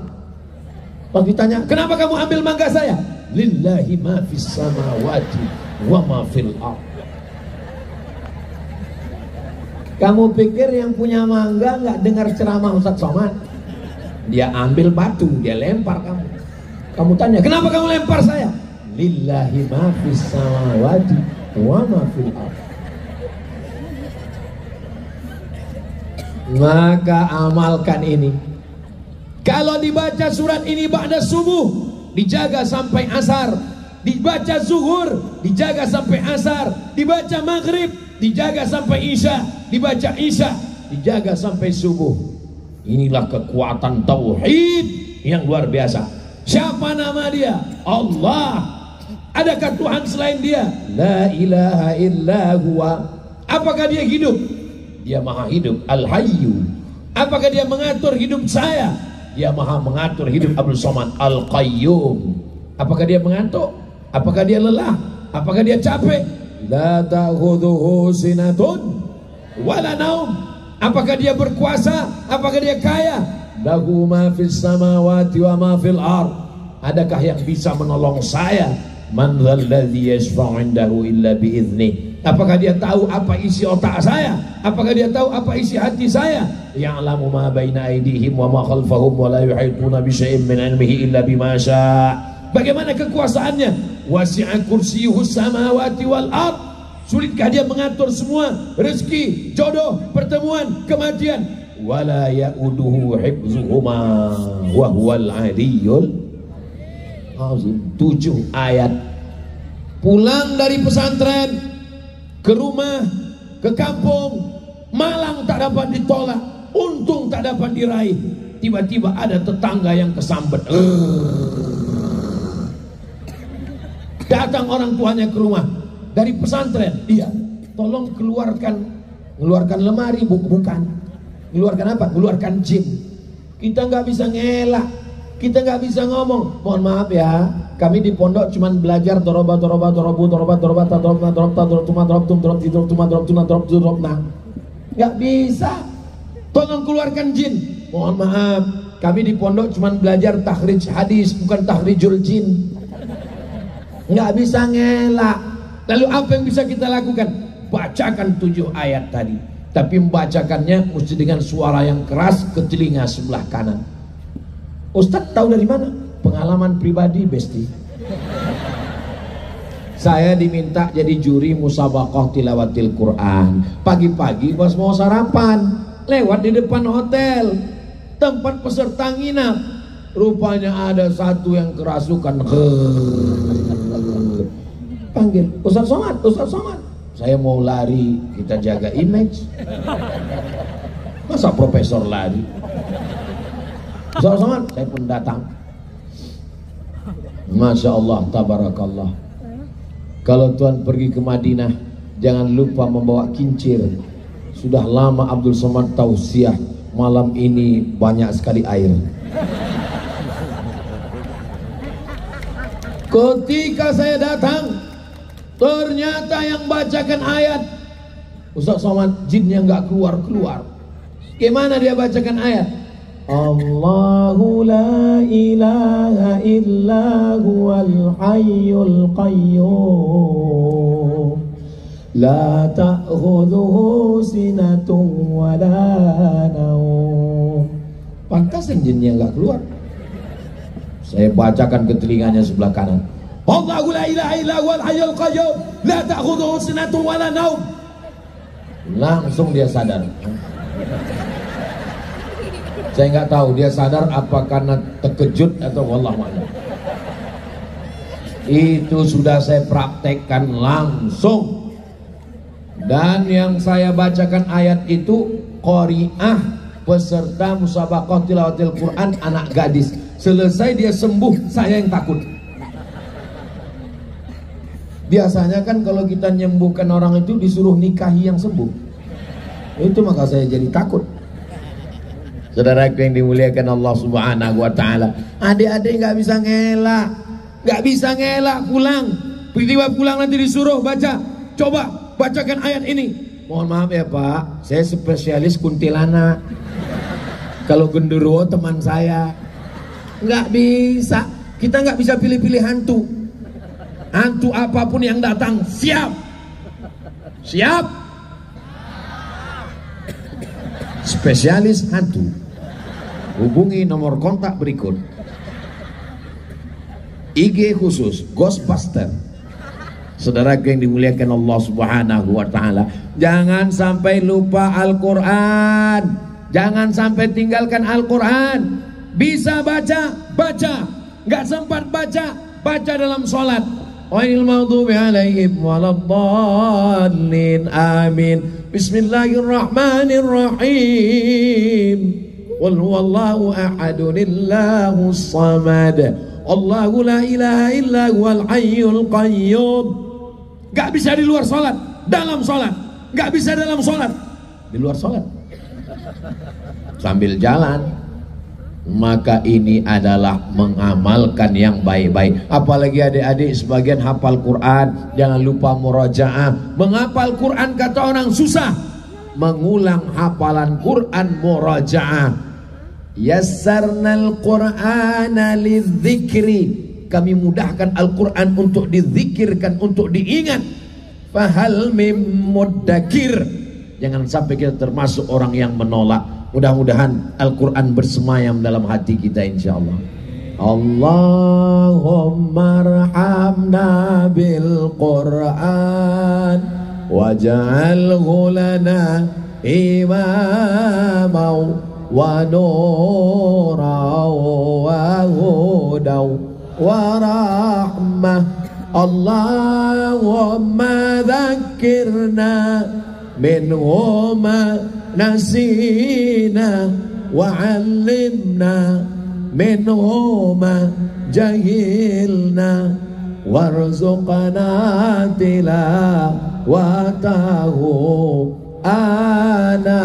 Pas ditanya, "Kenapa kamu ambil mangga saya?" Lillahi ma fis samawati wa ma fil ard. Kamu pikir yang punya mangga nggak dengar ceramah Ustaz Somad? Dia ambil batu, dia lempar kamu. Kamu tanya, "Kenapa kamu lempar saya?" Lillahi ma fis samawati wa ma fil ard. Maka amalkan ini. Kalau dibaca surat ini ba'da subuh, dijaga sampai asar. Dibaca zuhur, dijaga sampai asar. Dibaca maghrib, dijaga sampai isya. Dibaca isya, dijaga sampai subuh. Inilah kekuatan tauhid yang luar biasa. Siapa nama dia? Allah. Adakah Tuhan selain dia? La ilaha illa huwa. Apakah dia hidup? Dia maha hidup, Al-Hayyu. Apakah dia mengatur hidup saya? Dia maha mengatur hidup Abdul Somad, Al-Qayyum. Apakah dia mengantuk? Apakah dia lelah? Apakah dia capek? La ta'khudhuhu sinatun wala naum. Apakah dia berkuasa? Apakah dia kaya? Lahu ma fis samawati wa ma fil ard. Adakah yang bisa menolong saya? Man dzalladzi yashfa'u 'indahu illa bi'idznih. Apakah dia tahu apa isi otak saya? Apakah dia tahu apa isi hati saya? Ya'lamu ma baina aydihim wa ma khalfahum wa la yuhituna bi syai'in min 'ilmihi illa bima syaa'. Bagaimana kekuasaannya? Wasi'a kursiyyuhus samawati wal ard. Sulitkah dia mengatur semua? Rezeki, jodoh, pertemuan, kematian. Wala ya'uduhu hifzuhuma wa huwal 'aliyyul 7 ayat. Pulang dari pesantren ke rumah, ke kampung, malang tak dapat ditolak, untung tak dapat diraih. Tiba-tiba ada tetangga yang kesambet. Datang orang tuanya ke rumah dari pesantren. Iya, tolong keluarkan lemari, bukan. Keluarkan apa? Keluarkan jin. Kita nggak bisa ngelak, kita nggak bisa ngomong. Mohon maaf ya, kami di pondok cuman belajar doroba. Nggak bisa. Tolong keluarkan jin. Mohon maaf, kami di pondok cuman belajar takhrij hadis, bukan takhrijul jin. Nggak bisa ngelak. Lalu apa yang bisa kita lakukan? Bacakan 7 ayat tadi. Tapi membacakannya mesti dengan suara yang keras ke telinga sebelah kanan. Ustadz tahu dari mana? Pengalaman pribadi, Besti. Saya diminta jadi juri musabaqah tilawatil Quran. Pagi-pagi pas mau sarapan, lewat di depan hotel, tempat peserta nginap. Rupanya ada satu yang kerasukan. Panggil, Ustaz Somad, Ustaz Somad. Saya mau lari, kita jaga image. Masa profesor lari? Ustaz Somad, saya pun datang. Masya Allah, tabarakallah. Kalau Tuhan pergi ke Madinah, jangan lupa membawa kincir. Sudah lama Abdul Somad tausiah, malam ini banyak sekali air. Ketika saya datang, ternyata yang bacakan ayat Ustaz Somad, jinnya nggak keluar. Gimana dia bacakan ayat? Allahu la ilaha illa huwal hayyul qayyum la ta'khudhuhu sinatun wa la naum. Pantas yang jinnya nggak keluar. Saya bacakan ke telinganya sebelah kanan. Allahu la ilaha illa huwal hayyul qayyum la ta'khudhuhu sinatun wa la naum. Langsung dia sadar. Saya nggak tahu dia sadar apa karena terkejut atau wallahu a'lam. Itu sudah saya praktekkan langsung. Dan yang saya bacakan ayat itu qari'ah, peserta musabaqah tilawatil Quran, anak gadis. Selesai dia sembuh, saya yang takut. Biasanya kan kalau kita menyembuhkan orang itu disuruh nikahi yang sembuh. Itu maka saya jadi takut. Saudaraku yang dimuliakan Allah Subhanahu wa taala, adik-adik nggak bisa ngelak, nggak bisa ngelak pulang. Tiba-tiba pulang nanti disuruh baca, coba bacakan ayat ini. Mohon maaf ya Pak, saya spesialis kuntilanak. Kalau genderuwo teman saya. Nggak bisa, kita nggak bisa pilih-pilih hantu. Hantu apapun yang datang siap. Siap. Spesialis hantu. Hubungi nomor kontak berikut. IG khusus Ghostbuster. Saudara yang dimuliakan Allah Subhanahu wa taala, jangan sampai lupa Al-Qur'an. Jangan sampai tinggalkan Al-Qur'an. Bisa baca, baca. Nggak sempat baca, baca dalam sholat. Ghairil maghdubi alaihim waladdallin. Amin. Bismillahirrahmanirrahim. Qul huwallahu ahadun illahus samad. Allahu la ilaha illa huwal hayyul qayyum. Gak bisa di luar sholat, dalam sholat. Gak bisa dalam sholat, di luar sholat. Sambil jalan. Maka ini adalah mengamalkan yang baik-baik. Apalagi adik-adik sebagian hafal Quran, jangan lupa murajaah. Menghafal Quran kata orang susah, mengulang hafalan Quran murajaah. Yassarnal Qur'ana lidzikri, kami mudahkan Al-Quran untuk dizikirkan, untuk diingat. Fahal mim muddakir, jangan sampai kita termasuk orang yang menolak. Mudah-mudahan Al-Quran bersemayam dalam hati kita insyaallah. Allahumma arhamna bil Quran waj'alhu lana imamau wa nuran wa hudan wa rahmah. Allahumma dhakkirna minhuma nasina wa'allimna minhuma jahilna warzuqna tilawatahu ana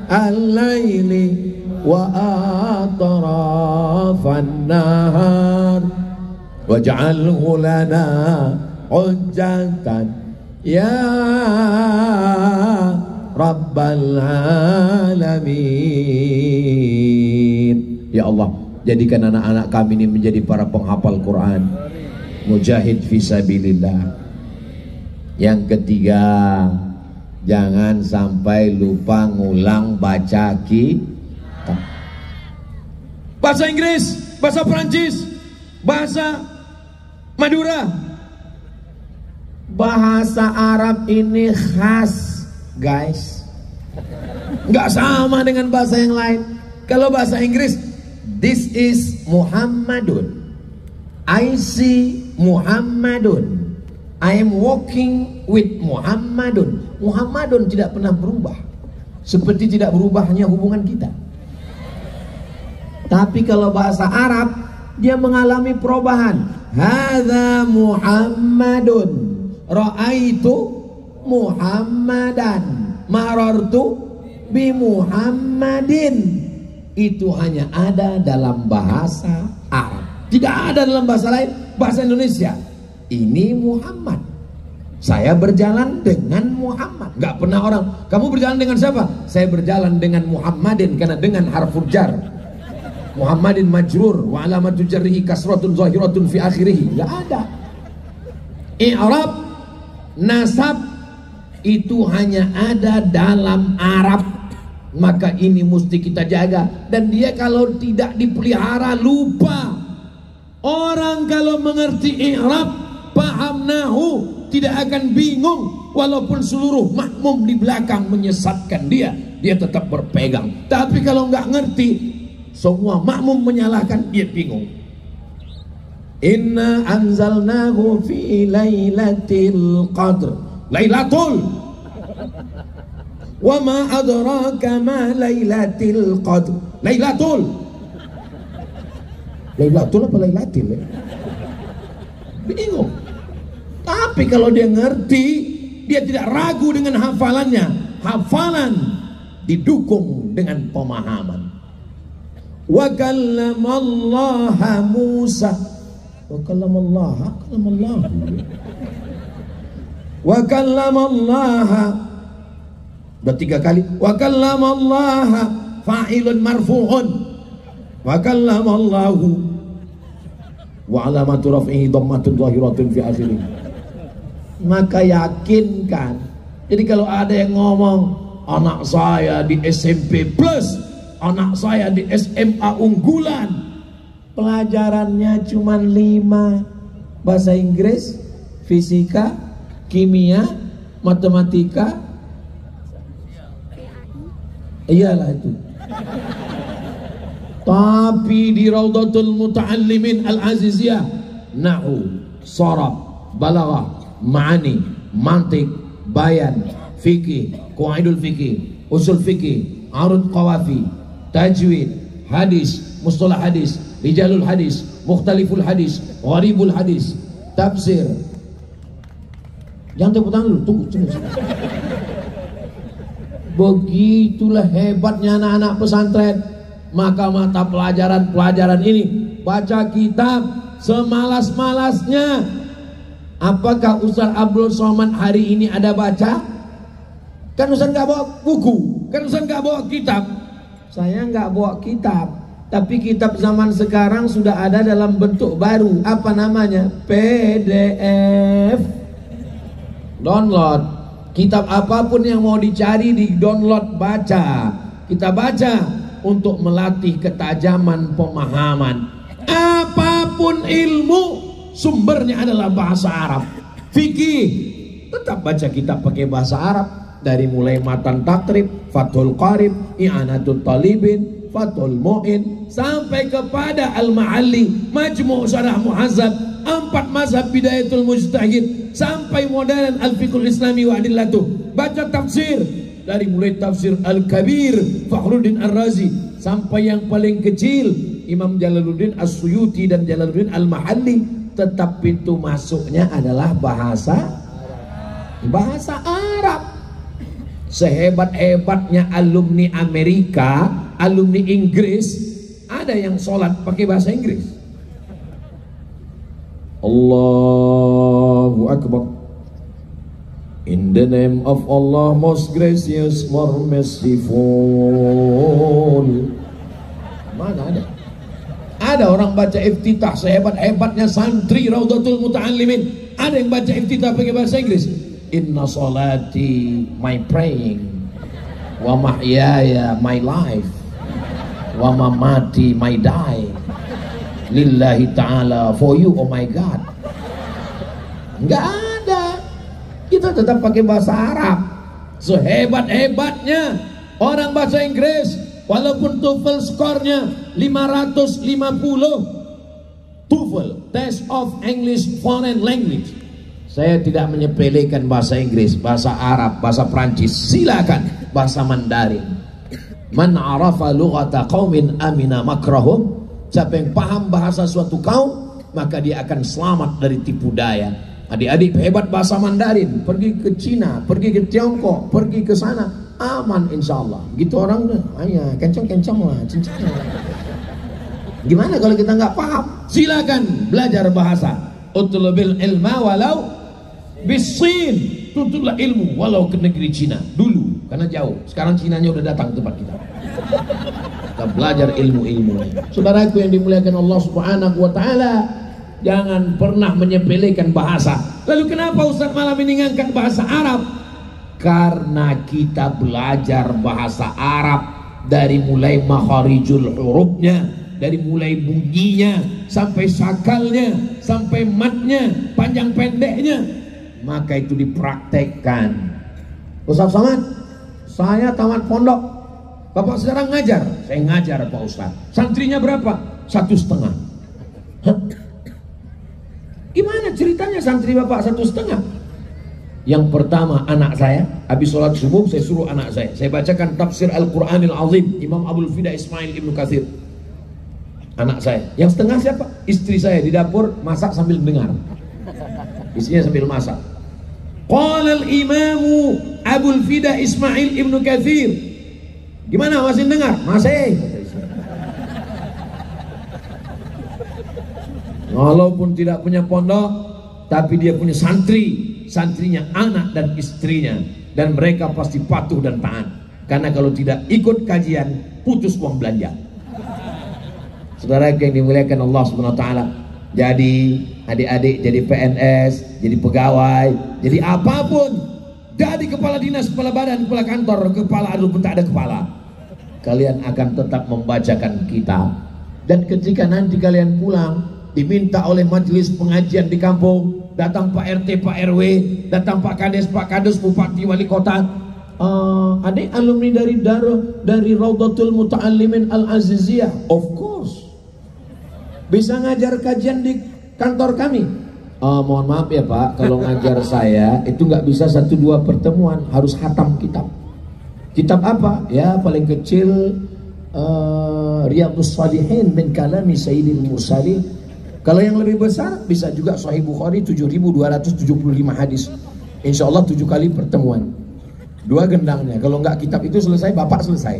al-laili wa atrafan nahar waj'alhu lana hujjatan ya Rabbal alamin. Ya Allah, jadikan anak-anak kami ini menjadi para penghafal Quran, mujahid fisabilillah. Yang ketiga, jangan sampai lupa ngulang baca kitab. Bahasa Inggris, bahasa Perancis, bahasa Madura, bahasa Arab ini khas guys, nggak sama dengan bahasa yang lain. Kalau bahasa Inggris, this is Muhammadun, I see Muhammadun, I am walking with Muhammadun. Muhammadun tidak pernah berubah, seperti tidak berubahnya hubungan kita. Tapi kalau bahasa Arab, dia mengalami perubahan. Hadza Muhammadun, ra'aitu Muhammadan, marartu bi Muhammadin. Itu hanya ada dalam bahasa Arab, tidak ada dalam bahasa lain. Bahasa Indonesia, ini Muhammad, saya berjalan dengan Muhammad. Gak pernah orang, kamu berjalan dengan siapa? Saya berjalan dengan Muhammadin, karena dengan harful jar. Muhammadin majrur wa alamatu jarrihi kasratun zahiratun fi akhirih. Gak ada. I'rab, nasab, itu hanya ada dalam Arab. Maka ini mesti kita jaga. Dan dia kalau tidak dipelihara lupa. Orang kalau mengerti i'rab, paham nahu, tidak akan bingung. Walaupun seluruh makmum di belakang menyesatkan dia, dia tetap berpegang. Tapi kalau nggak ngerti, semua makmum menyalahkan, dia bingung. Inna anzalnahu fi lailatul qadr. Lailatul. Wa ma adraka ma lailatul qadr. Lailatul. Lailatul apa lailatul? Bingung. Tapi kalau dia ngerti, dia tidak ragu dengan hafalannya. Hafalan didukung dengan pemahaman. Wa kallamallaha Musa. Wa kallamallaha, wa kallamallaha. Udah 3 kali. Wa kallamallaha fa'ilun marfu'un. Wa kallamallahu wa alamatu raf'ihi dhammatun zahiratun fi akhirih. Maka yakinkan. Jadi kalau ada yang ngomong anak saya di SMP plus, anak saya di SMA unggulan, pelajarannya cuma 5, bahasa Inggris, fisika, kimia, matematika, iyalah itu. Tapi di Raudatul Muta'allimin Al-Aziziyah, nahwu, sharaf, balaghah, ma'ani, mantik, bayan, fikih, qawaidul fikih, usul fikih, arud qawafi, tajwid, hadis, mustalah hadis, rijalul hadis, mukhtaliful hadis, gharibul hadis, tafsir. Jangan tepuk tangan dulu, tunggu. Begitulah hebatnya anak-anak pesantren. Maka mata pelajaran ini, baca kitab semalas-malasnya. Apakah Ustaz Abdul Somad hari ini ada baca? Kan Ustaz nggak bawa buku, kan Ustaz nggak bawa kitab. Saya nggak bawa kitab, tapi kitab zaman sekarang sudah ada dalam bentuk baru. Apa namanya? PDF. Download. Kitab apapun yang mau dicari di download, baca. Kita baca untuk melatih ketajaman pemahaman. Apapun ilmu, sumbernya adalah bahasa Arab. Fikih, tetap baca kitab pakai bahasa Arab. Dari mulai Matan Takrib, Fathul Qarib, I'anatul Talibin, Fathul Mu'in, sampai kepada Al-Ma'alli, Majmu' Syarah Muhazzab, 4 mazhab Bidayatul Mujtahid, sampai modern Al-Fiqhul Islami wa Adillatuh. Baca tafsir, dari mulai tafsir Al-Kabir Fakhruddin Ar-Razi sampai yang paling kecil Imam Jalaluddin As-Suyuti dan Jalaluddin Al-Mahalli, tetap pintu masuknya adalah bahasa Arab. Sehebat-hebatnya alumni Amerika, alumni Inggris, ada yang sholat pakai bahasa Inggris. Allahu Akbar. In the name of Allah, most gracious, more merciful. Mana ada? Ada orang baca iftitah sehebat-hebatnya santri Raudatul Muta'allimin. Ada yang baca iftitah pakai bahasa Inggris. Inna salati, my praying, wa mahyaya, my life, wa mamati, my die, lillahi ta'ala, for you, oh my God. Enggak ada. Kita tetap pakai bahasa Arab. Sehebat-hebatnya orang bahasa Inggris, walaupun TOEFL skornya 550, TOEFL, Test of English Foreign Language. Saya tidak menyepelekan bahasa Inggris, bahasa Arab, bahasa Prancis, silakan bahasa Mandarin. Man arafa lughata qaumin amina makrahum. Siapa yang paham bahasa suatu kaum, maka dia akan selamat dari tipu daya. Adik-adik hebat bahasa Mandarin, pergi ke Cina, pergi ke Tiongkok, pergi ke sana, aman insyaallah. Gitu orang, ayah kencang-kencang lah, cincang. Gimana kalau kita nggak paham? Silakan belajar bahasa. Utlubil ilma walau bisin. Tuntutlah ilmu walau ke negeri Cina dulu, karena jauh. Sekarang Cinanya udah datang ke tempat kita. Kita belajar ilmu-ilmu. Saudaraku yang dimuliakan Allah Subhanahu wa taala, jangan pernah menyepelekan bahasa. Lalu kenapa Ustaz malam ini ngangkat bahasa Arab? Karena kita belajar bahasa Arab dari mulai makharijul hurufnya, dari mulai bunyinya, sampai sakalnya, sampai matnya, panjang pendeknya. Maka itu dipraktekkan. Ustaz Somad, Saya tamat pondok. Bapak sekarang ngajar. Saya ngajar Pak Ustaz. Santrinya berapa? 1,5. Hah? Gimana ceritanya santri Bapak 1,5? Yang pertama anak saya, habis sholat subuh saya suruh anak saya bacakan tafsir Al-Quranil Azim Imam Abul Fida Ismail Ibnu Katsir. Anak saya. Yang setengah siapa? Istri saya di dapur masak sambil dengar. Istrinya sambil masak. Qala al-imamu Abul Fida Ismail Ibnu Katsir. Gimana, masih dengar? Masih. Walaupun tidak punya pondok, tapi dia punya santri. Santrinya anak dan istrinya, dan mereka pasti patuh dan taat. Karena kalau tidak ikut kajian, putus uang belanja. Saudara yang dimuliakan Allah Subhanahu wa taala. Jadi adik-adik jadi PNS, jadi pegawai, jadi apapun, jadi kepala dinas, kepala badan, kepala kantor, kepala pun tak ada kepala, kalian akan tetap membacakan kitab. Dan ketika nanti kalian pulang, diminta oleh majelis pengajian di kampung, datang Pak RT, Pak RW, datang Pak Kades, Pak Kadus, Bupati, Wali Kota, adik alumni dari Raudatul Muta'allimin Al-Aziziyah. Of course, bisa ngajar kajian di kantor kami. Mohon maaf ya Pak, kalau ngajar saya itu nggak bisa 1-2 pertemuan, harus khatam kitab. Kitab apa? Ya paling kecil Riyadhus Shalihin min kalami Sayyidil Mursalin. Kalau yang lebih besar bisa juga Sahih Bukhari 7.275 hadis. Insya Allah 7 kali pertemuan, 2 gendangnya. Kalau nggak kitab itu selesai, Bapak selesai.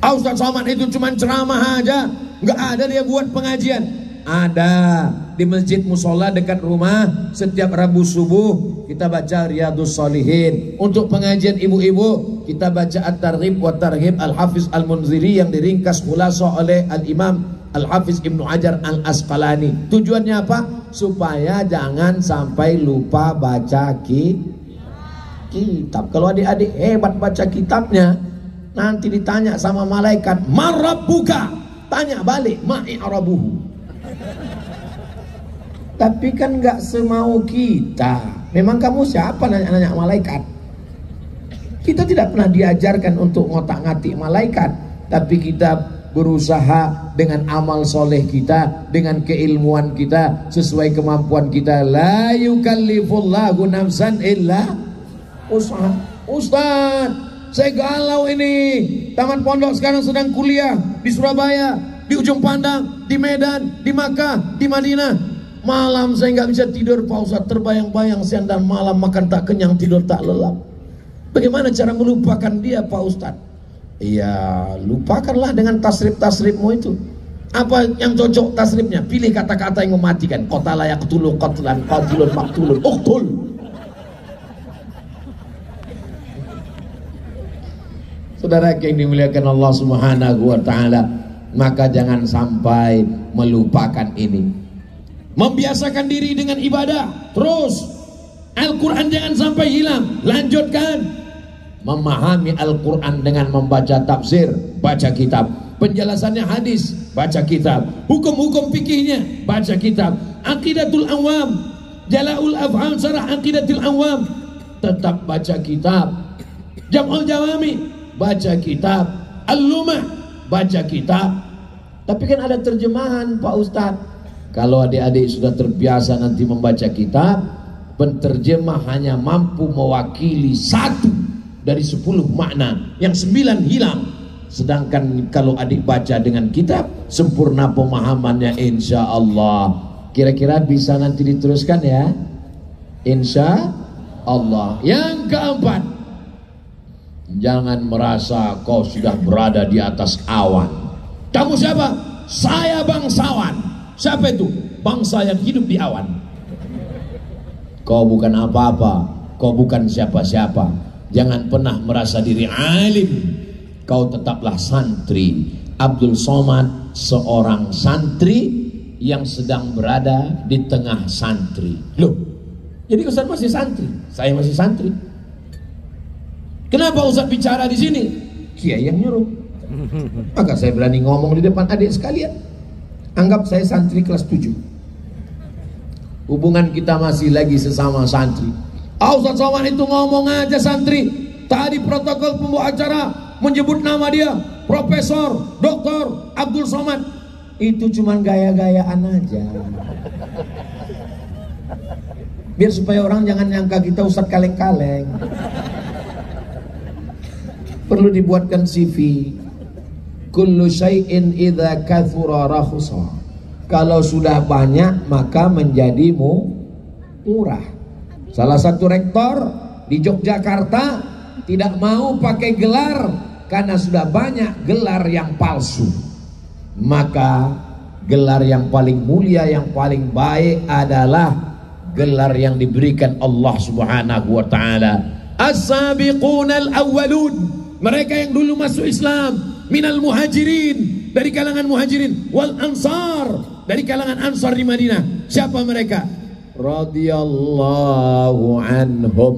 Ustaz Somad itu cuma ceramah aja, nggak ada dia buat pengajian. Ada di masjid musola dekat rumah, setiap Rabu subuh kita baca Riyadhus Shalihin. Untuk pengajian ibu-ibu kita baca At-Targhib wa Tarhib Al-Hafiz Al-Munziri yang diringkas khulasa oleh Al-Imam Al-Hafiz Ibnu Hajar Al-Asqalani. Tujuannya apa? Supaya jangan sampai lupa baca kitab. Kalau adik-adik hebat baca kitabnya, nanti ditanya sama malaikat, "Marabbuka?" Tanya balik, "Ma'i'rabuhu." Tapi kan nggak semau kita. Memang kamu siapa nanya-nanya malaikat? Kita tidak pernah diajarkan untuk ngotak-ngatik malaikat, tapi kita berusaha dengan amal soleh kita, dengan keilmuan kita, sesuai kemampuan kita. La yukallifullahu nafsan illa usaha. Ustaz, saya galau ini. Taman pondok sekarang sedang kuliah di Surabaya, di Ujung Pandang, di Medan, di Makkah, di Madinah. Malam saya nggak bisa tidur Pak Ustaz, terbayang-bayang siang dan malam, makan tak kenyang, tidur tak lelap. Bagaimana cara melupakan dia Pak Ustaz? Iya, lupakanlah dengan tasrif-tasrifmu itu. Apa yang cocok tasrifnya? Pilih kata-kata yang mematikan. Qatala yaqtulu qatlan, qatilun maqtulun, uqtul. Saudara yang dimuliakan Allah Subhanahu wa taala, maka jangan sampai melupakan ini. Membiasakan diri dengan ibadah terus. Al-Quran jangan sampai hilang. Lanjutkan memahami Al-Quran dengan membaca tafsir, baca kitab. Penjelasannya hadis, baca kitab. Hukum-hukum fikihnya, baca kitab. Aqidatul Awam, Jala'ul Af'al Syarah Aqidatul Awam, tetap baca kitab. Jam'ul Jawami, baca kitab. Al-Lumah, baca kitab. Tapi kan ada terjemahan Pak Ustadz. Kalau adik-adik sudah terbiasa nanti membaca kitab, penterjemah hanya mampu mewakili 1 dari 10 makna, yang 9 hilang. Sedangkan kalau adik baca dengan kitab, sempurna pemahamannya insya Allah. Kira-kira bisa nanti diteruskan ya, insya Allah. Yang keempat, jangan merasa kau sudah berada di atas awan. Kamu siapa? Saya bangsawan. Siapa itu? Bangsa yang hidup di awan. Kau bukan apa-apa, kau bukan siapa-siapa. Jangan pernah merasa diri alim. Kau tetaplah santri. Abdul Somad seorang santri yang sedang berada di tengah santri. Loh, jadi Ustaz masih santri, saya masih santri. Kenapa Ustaz bicara di sini? Kiai yang nyuruh. Maka saya berani ngomong di depan adik sekalian. Anggap saya santri kelas 7. Hubungan kita masih lagi sesama santri. Ustaz Somad itu ngomong aja santri. Tadi protokol pembawa acara menyebut nama dia, Profesor Dr. Abdul Somad. Itu cuman gaya-gayaan aja. Biar supaya orang jangan nyangka kita ustaz kaleng-kaleng. Perlu dibuatkan CV. Kullu syai'in idza kathura rakhusa. Kalau sudah banyak maka menjadi murah. Salah satu rektor di Yogyakarta tidak mau pakai gelar karena sudah banyak gelar yang palsu. Maka gelar yang paling mulia, yang paling baik adalah gelar yang diberikan Allah Subhanahu wa taala. As-sabiqunal awwalun, mereka yang dulu masuk Islam, minal muhajirin, dari kalangan muhajirin, wal ansar, dari kalangan ansar di Madinah. Siapa mereka? Radhiyallahu anhum,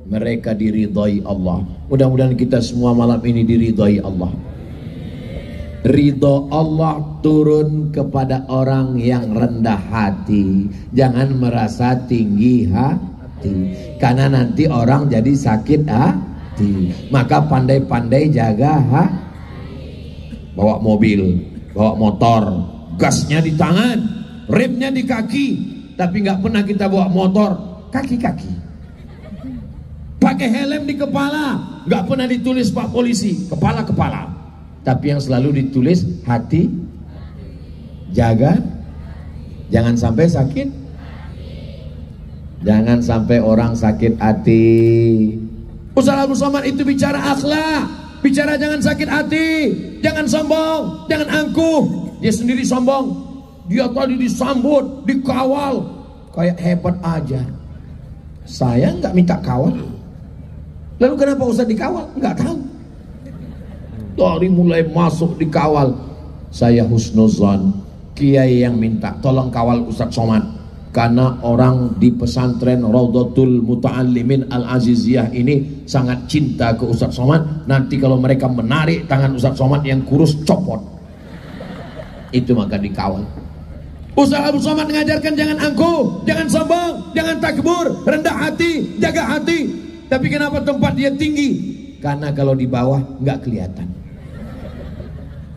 mereka diridhai Allah. Mudah-mudahan kita semua malam ini diridhai Allah. Ridho Allah turun kepada orang yang rendah hati. Jangan merasa tinggi hati, karena nanti orang jadi sakit hati. Maka pandai-pandai jaga bawa mobil, bawa motor, gasnya di tangan, remnya di kaki. Tapi nggak pernah kita bawa motor kaki-kaki. Pakai helm di kepala, nggak pernah ditulis Pak Polisi, kepala-kepala. Tapi yang selalu ditulis hati. Jaga, jangan sampai sakit. Jangan sampai orang sakit hati. Ustaz Abdul Somad itu bicara akhlak, bicara jangan sakit hati, jangan sombong, jangan angkuh. Dia sendiri sombong. Dia tadi disambut, dikawal, kayak hebat aja. Saya nggak minta kawal. Lalu kenapa Ustaz dikawal? Nggak tahu. Dari mulai masuk dikawal, saya husnuzan, kiai yang minta tolong kawal Ustaz Somad, karena orang di pesantren Raudhatul Muta'allimin Al-Aziziyah ini sangat cinta ke Ustaz Somad. Nanti kalau mereka menarik tangan Ustaz Somad yang kurus, copot. Itu maka dikawal. Ustaz Abdul Somad mengajarkan jangan angkuh, jangan sombong, jangan takbur, rendah hati, jaga hati. Tapi kenapa tempat dia tinggi? Karena kalau di bawah nggak kelihatan.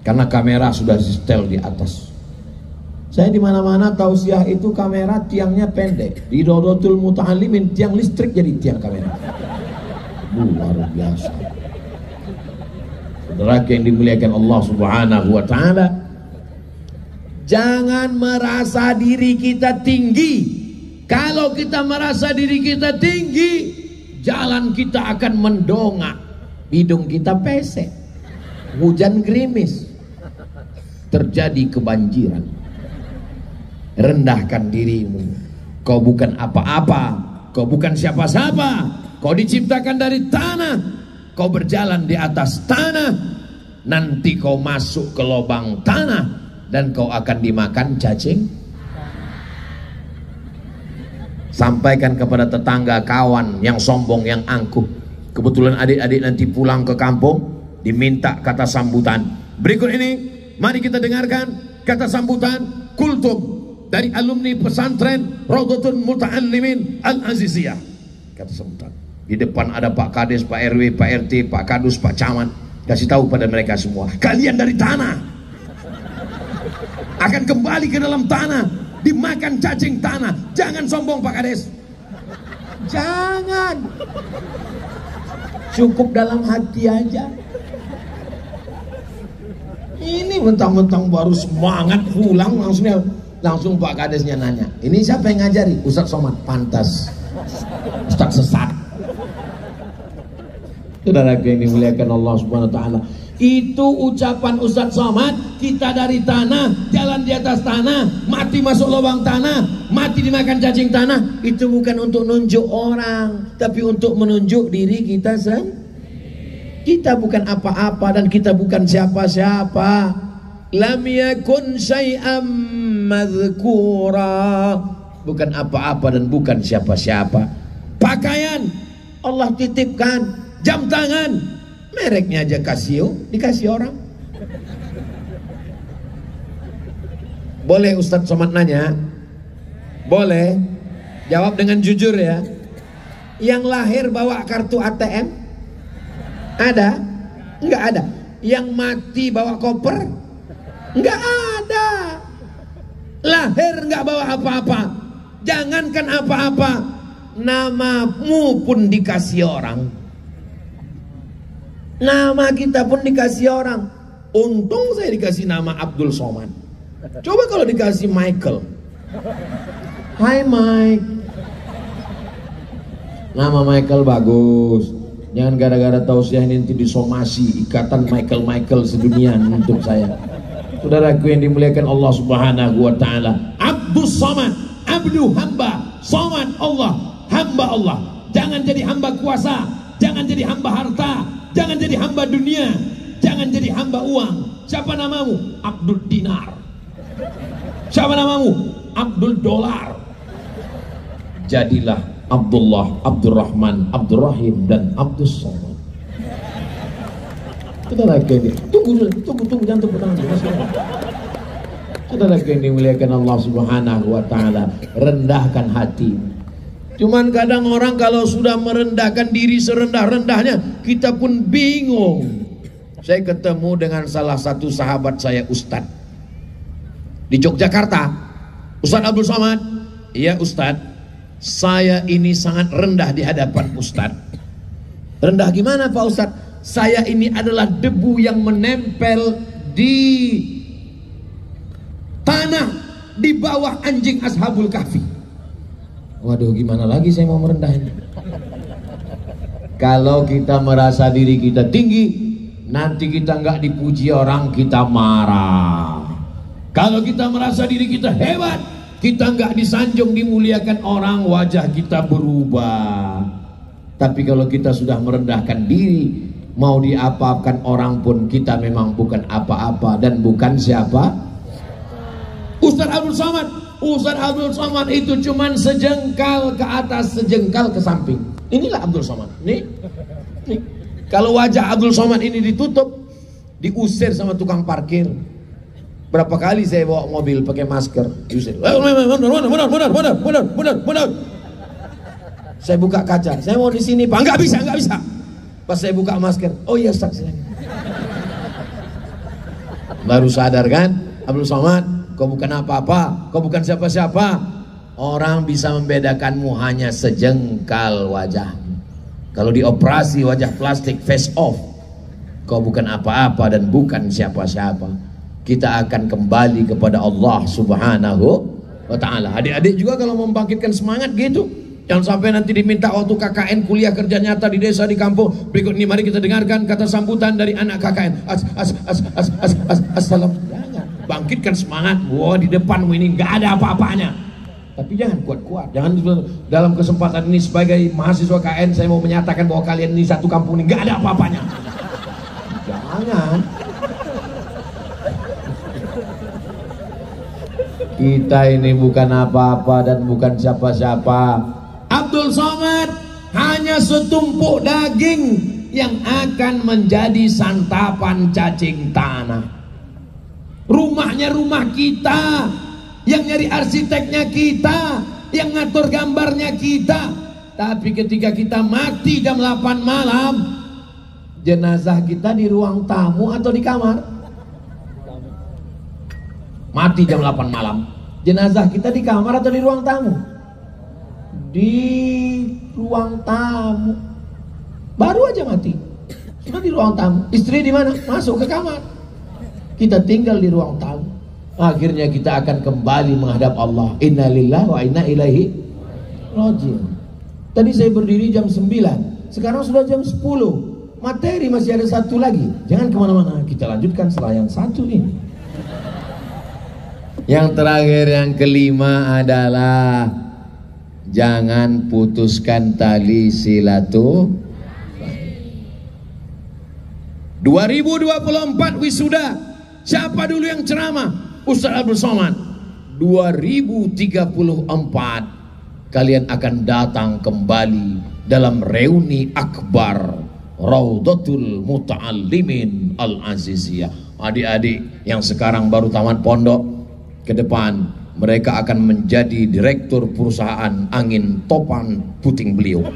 Karena kamera sudah setel di atas. Saya di mana-mana tausiah itu kamera tiangnya pendek. Di Raudhatul Muta'allimin tiang listrik jadi tiang kamera. Luar biasa. Saudara yang dimuliakan Allah Subhanahu wa taala, jangan merasa diri kita tinggi. Kalau kita merasa diri kita tinggi, jalan kita akan mendongak, hidung kita pesek, hujan gerimis, terjadi kebanjiran. Rendahkan dirimu. Kau bukan apa-apa, kau bukan siapa-siapa. Kau diciptakan dari tanah, kau berjalan di atas tanah. Nanti kau masuk ke lubang tanah dan kau akan dimakan cacing. Sampaikan kepada tetangga, kawan yang sombong, yang angkuh. Kebetulan adik-adik nanti pulang ke kampung, diminta kata sambutan. Berikut ini, mari kita dengarkan kata sambutan kultum dari alumni pesantren Raudhatul Muta'allimin Al-Aziziyah. Kata sambutan. Di depan ada Pak Kades, Pak RW, Pak RT, Pak Kadus, Pak Camat. Kasih tahu pada mereka semua, kalian dari tanah akan kembali ke dalam tanah, dimakan cacing tanah. Jangan sombong Pak Kades. Jangan. Cukup dalam hati aja. Ini mentang-mentang baru semangat pulang langsung Pak Kadesnya nanya, ini siapa yang ngajari? Ustaz Somad. Pantas Ustaz sesat. Saudara yang dimuliakan Allah Subhanahu wa taala, itu ucapan Ustaz Somad. Kita dari tanah, jalan di atas tanah, mati masuk lubang tanah, mati dimakan cacing tanah. Itu bukan untuk nunjuk orang, tapi untuk menunjuk diri kita sendiri. Kita bukan apa-apa dan kita bukan siapa-siapa. Lam yakun syai'am madhkura, bukan apa-apa dan bukan siapa-siapa. Pakaian Allah titipkan, jam tangan mereknya aja Casio, dikasih orang. Boleh Ustaz Somad nanya? Boleh? Jawab dengan jujur ya. Yang lahir bawa kartu ATM? Ada? Enggak ada. Yang mati bawa koper? Enggak ada. Lahir enggak bawa apa-apa. Jangankan apa-apa, namamu pun dikasih orang. Nama kita pun dikasih orang. Untung saya dikasih nama Abdul Somad. Coba kalau dikasih Michael. Hai Mike. Nama Michael bagus. Jangan gara-gara tausiah ini nanti disomasi ikatan Michael sedunia untuk saya. Saudaraku yang dimuliakan Allah Subhanahu wa taala. Abdul Somad, abdu hamba, somad Allah, hamba Allah. Jangan jadi hamba kuasa, jangan jadi hamba harta, jangan jadi hamba dunia, jangan jadi hamba uang. Siapa namamu? Abdul Dinar. Siapa namamu? Abdul Dolar. Jadilah Abdullah, Abdurrahman, Abdurrahim, dan Abdul Somad. Kita lagi ini. Tunggu, jangan tepuk tangan. Kita lagi yang dimuliakan Allah Subhanahu wa taala. Rendahkan hati. Cuman kadang orang kalau sudah merendahkan diri serendah-rendahnya, kita pun bingung. Saya ketemu dengan salah satu sahabat saya, Ustadz di Yogyakarta. Ustadz Abdul Somad. Iya Ustadz, saya ini sangat rendah di hadapan Ustadz. Rendah gimana Pak Ustadz? Saya ini adalah debu yang menempel di tanah di bawah anjing Ashabul Kahfi. Waduh, gimana lagi saya mau merendahin? Kalau kita merasa diri kita tinggi, nanti kita nggak dipuji orang, kita marah. Kalau kita merasa diri kita hebat, kita nggak disanjung, dimuliakan orang, wajah kita berubah. Tapi kalau kita sudah merendahkan diri, mau diapa-apakan orang pun kita memang bukan apa-apa dan bukan siapa. Ustadz Abdul Somad, Ustadz Abdul Somad itu cuman sejengkal ke atas, sejengkal ke samping. Inilah Abdul Somad. Nih. Kalau wajah Abdul Somad ini ditutup, diusir sama tukang parkir. Berapa kali saya bawa mobil pakai masker, diusir. Benar. Saya buka kaca, saya mau di sini Pak. Nggak bisa. Pas saya buka masker, oh iya Ustaz. Baru sadar kan, Abdul Somad, kau bukan apa-apa, kau bukan siapa-siapa. Orang bisa membedakanmu hanya sejengkal wajah. Kalau dioperasi wajah plastik face off, kau bukan apa-apa dan bukan siapa-siapa. Kita akan kembali kepada Allah Subhanahu wa ta'ala. Adik-adik juga kalau membangkitkan semangat gitu. Jangan sampai nanti diminta waktu KKN kuliah kerja nyata di desa, di kampung. Berikut ini mari kita dengarkan kata sambutan dari anak KKN. Assalam. Jangan. Bangkitkan semangat. Wah, di depanmu ini nggak ada apa-apanya. Tapi jangan kuat-kuat. Jangan dalam kesempatan ini sebagai mahasiswa KKN saya mau menyatakan bahwa kalian ini satu kampung ini nggak ada apa-apanya. Jangan. Kita ini bukan apa-apa dan bukan siapa-siapa. Abdul Somad hanya setumpuk daging yang akan menjadi santapan cacing tanah. Rumahnya rumah kita, yang nyari arsiteknya kita, yang ngatur gambarnya kita. Tapi ketika kita mati jam 8 malam, jenazah kita di ruang tamu atau di kamar? Mati jam 8 malam, jenazah kita di kamar atau di ruang tamu? Di ruang tamu. Baru aja mati, sudah di ruang tamu. Istri di mana? Masuk ke kamar. Kita tinggal di ruang tamu. Akhirnya kita akan kembali menghadap Allah. Inna lillahi wa inna ilaihi raji'un. Tadi saya berdiri jam 9, sekarang sudah jam 10. Materi masih ada satu lagi. Jangan kemana-mana, kita lanjutkan setelah yang satu ini. Yang terakhir, yang kelima adalah jangan putuskan tali silaturahmi. 2024 wisuda. Siapa dulu yang ceramah? Ustadz Abdul Somad. 2034 kalian akan datang kembali dalam reuni akbar Raudatul Muta'allimin Al-Aziziyah. Adik-adik yang sekarang baru tamat pondok, ke depan mereka akan menjadi direktur perusahaan angin topan puting beliung,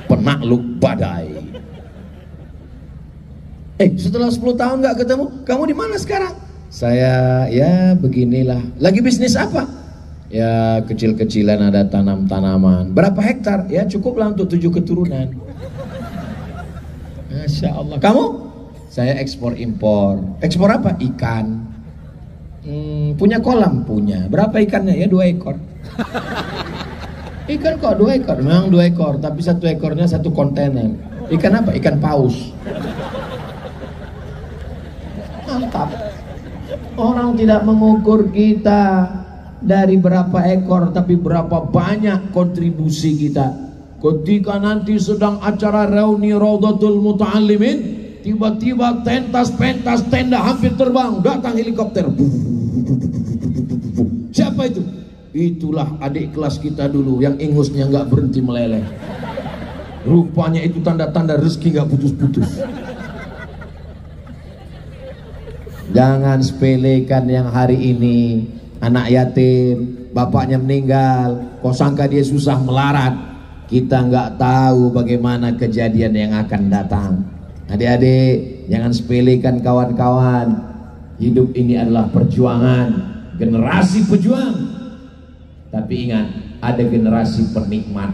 penakluk badai. Setelah 10 tahun nggak ketemu, kamu di mana sekarang? Saya ya beginilah. Lagi bisnis apa? Ya kecil-kecilan, ada tanam-tanaman. Berapa hektar? Ya cukuplah untuk 7 keturunan. Masya Allah. Kamu? Saya ekspor impor. Ekspor apa? Ikan. Punya kolam? Punya. Berapa ikannya? Ya 2 ekor. Ikan kok 2 ekor? Memang 2 ekor, tapi 1 ekornya 1 kontainer. Ikan apa? Ikan paus. Mantap. Orang tidak mengukur kita dari berapa ekor, tapi berapa banyak kontribusi kita. Ketika nanti sedang acara reuni Raudatul Muta'allimin, tiba-tiba pentas tenda hampir terbang, datang helikopter. Siapa itu? Itulah adik kelas kita dulu yang ingusnya nggak berhenti meleleh. Rupanya itu tanda-tanda rezeki nggak putus-putus. Jangan sepelekan yang hari ini anak yatim, bapaknya meninggal, kau sangka dia susah melarat. Kita nggak tahu bagaimana kejadian yang akan datang. Adik-adik, jangan sepelekan kawan-kawan. Hidup ini adalah perjuangan, generasi pejuang. Tapi ingat, ada generasi penikmat.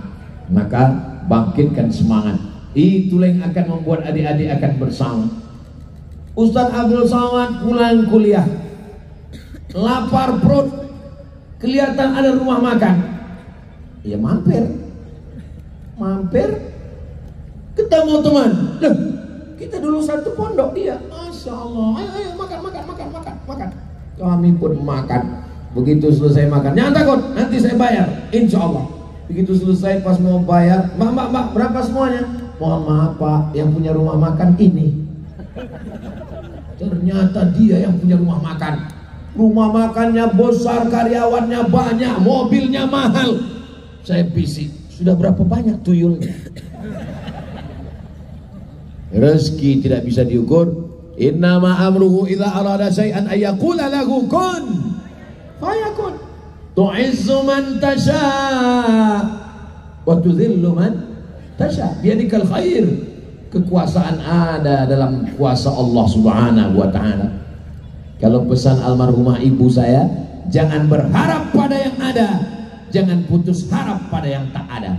Maka bangkitkan semangat. Itulah yang akan membuat adik-adik akan bersama. Ustaz Abdul Somad pulang kuliah, lapar perut, kelihatan ada rumah makan, ya mampir, ketemu teman, loh, kita dulu satu pondok, iya, Masya Allah, ayo makan. Kami pun makan. Begitu selesai makan, jangan takut, nanti saya bayar, insya Allah. Begitu selesai pas mau bayar, mbak, berapa semuanya? Mohon maaf Pak, yang punya rumah makan ini. Ternyata dia yang punya rumah makan. Rumah makannya besar, karyawannya banyak, mobilnya mahal. Saya bisik, sudah berapa banyak tuyulnya? Rezeki tidak bisa diukur. Innama amruhu idza arada syai'an ayyaqula lahu kun fayakun. Tu'izzu man tasha wa tudhillu man tasha biyadikal khair. Kekuasaan ada dalam kuasa Allah Subhanahu wa ta'ala. Kalau pesan almarhumah ibu saya, jangan berharap pada yang ada, jangan putus harap pada yang tak ada.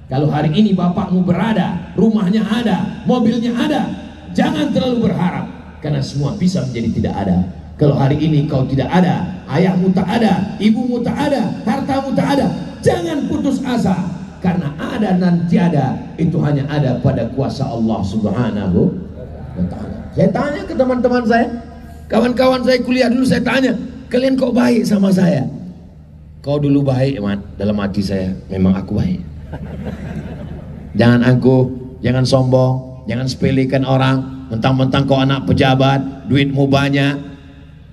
Kalau hari ini bapakmu berada, rumahnya ada, mobilnya ada, jangan terlalu berharap, karena semua bisa menjadi tidak ada. Kalau hari ini kau tidak ada, ayahmu tak ada, ibumu tak ada, hartamu tak ada, jangan putus asa. Karena ada dan tiada itu hanya ada pada kuasa Allah Subhanahu wa ta'ala. Saya tanya ke teman-teman saya, kawan-kawan saya kuliah dulu, saya tanya, kalian kok baik sama saya? Kau dulu baik, man. Dalam hati saya, memang aku baik. Jangan angkuh, jangan sombong, jangan sepelekan orang. Mentang-mentang kau anak pejabat, duitmu banyak.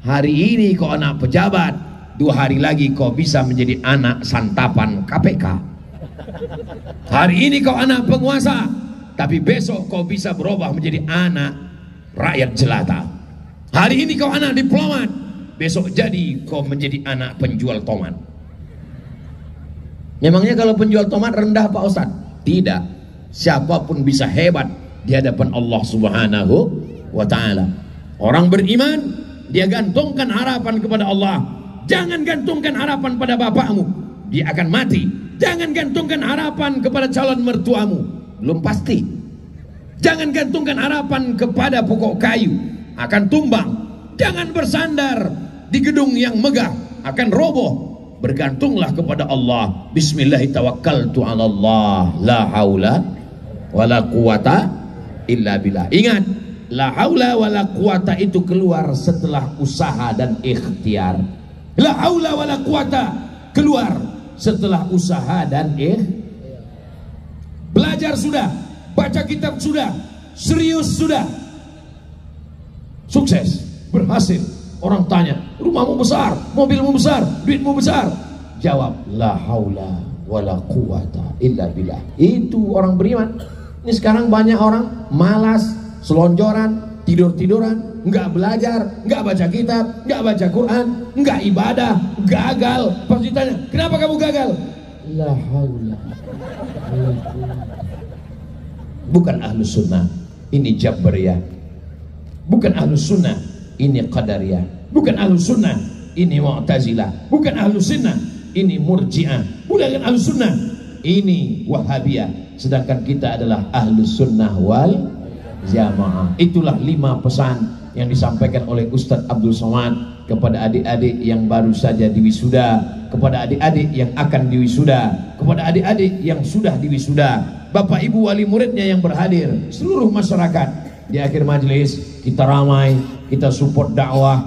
Hari ini kau anak pejabat, 2 hari lagi kau bisa menjadi anak santapan KPK. Hari ini kau anak penguasa, tapi besok kau bisa berubah menjadi anak rakyat jelata. Hari ini kau anak diplomat, besok jadi kau menjadi anak penjual tomat. Memangnya kalau penjual tomat rendah Pak Ustaz? Tidak. Siapapun bisa hebat di hadapan Allah Subhanahu wa ta'ala. Orang beriman, dia gantungkan harapan kepada Allah. Jangan gantungkan harapan pada bapakmu, dia akan mati. Jangan gantungkan harapan kepada calon mertuamu, belum pasti. Jangan gantungkan harapan kepada pokok kayu, akan tumbang. Jangan bersandar di gedung yang megah, akan roboh. Bergantunglah kepada Allah. Bismillahirrahmanirrahim. La haula wala quwata illa billah. Ingat, la haula wala quwata itu keluar setelah usaha dan ikhtiar. La haula wala quwata keluar setelah usaha dan belajar sudah, baca kitab sudah, serius sudah, sukses, berhasil. Orang tanya, rumahmu besar, mobilmu besar, duitmu besar. Jawab, la haula wala quwata illa billah. Itu orang beriman. Ini sekarang banyak orang malas, selonjoran, tidur-tiduran, nggak belajar, nggak baca kitab, nggak baca Quran, nggak ibadah, gagal. Pas ditanya, kenapa kamu gagal? La haula. Bukan ahlus sunnah, ini jabariyah. Bukan ahlus sunnah, ini qadariyah. Bukan ahlus sunnah, ini mu'tazilah. Bukan ahlus sunnah, ini murji'ah. Bukan ahlus sunnah, ini wahabiyah. Sedangkan kita adalah ahlus sunnah wal jamaah. Itulah 5 pesan yang disampaikan oleh Ustadz Abdul Somad kepada adik-adik yang baru saja diwisuda, kepada adik-adik yang akan diwisuda, kepada adik-adik yang sudah diwisuda, bapak ibu wali muridnya yang berhadir, seluruh masyarakat. Di akhir majelis kita ramai, kita support dakwah.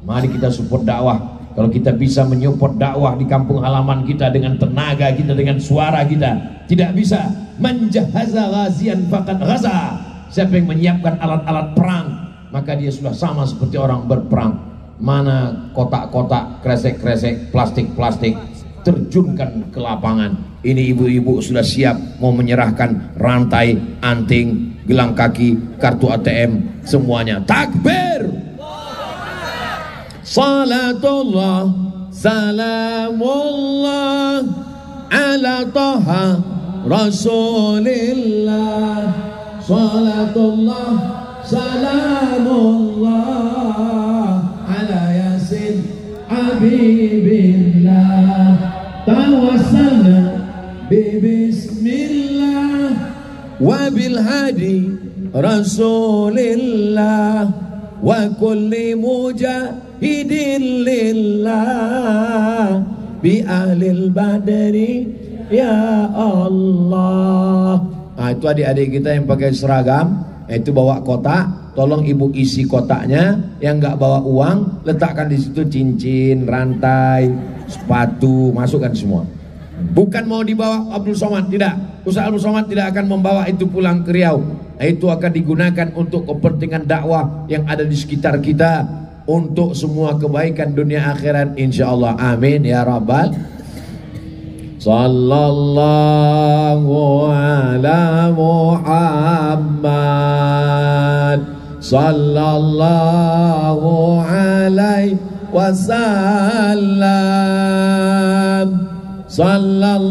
Mari kita support dakwah. Kalau kita bisa menyupport dakwah di kampung halaman kita dengan tenaga kita, dengan suara kita, tidak bisa menjahaza ghazian faqad ghaza. Siapa yang menyiapkan alat-alat perang, maka dia sudah sama seperti orang berperang. Mana kotak-kotak, kresek-kresek, plastik-plastik, terjunkan ke lapangan. Ini ibu-ibu sudah siap mau menyerahkan rantai, anting, gelang kaki, kartu ATM, semuanya. Takbir! Salatullah, salamullah ala taha rasulillah. Salatullah, salamullah ala yasin habibillah. Tawassalna bismillah wa bil hadi rasulillah wa kulli mujahidin lillah bi ahlil badri ya Allah. Nah, itu adik-adik kita yang pakai seragam, itu bawa kotak, tolong ibu isi kotaknya. Yang nggak bawa uang, letakkan di situ cincin, rantai, sepatu, masukkan semua. Bukan mau dibawa Abdul Somad, tidak. Ustaz Abdul Somad tidak akan membawa itu pulang ke Riau. Itu akan digunakan untuk kepentingan dakwah yang ada di sekitar kita, untuk semua kebaikan dunia akhirat, insyaallah. Amin ya rabbal. Sallallahu ala Muhammad, sallallahu alaihi wasallam, sallallahu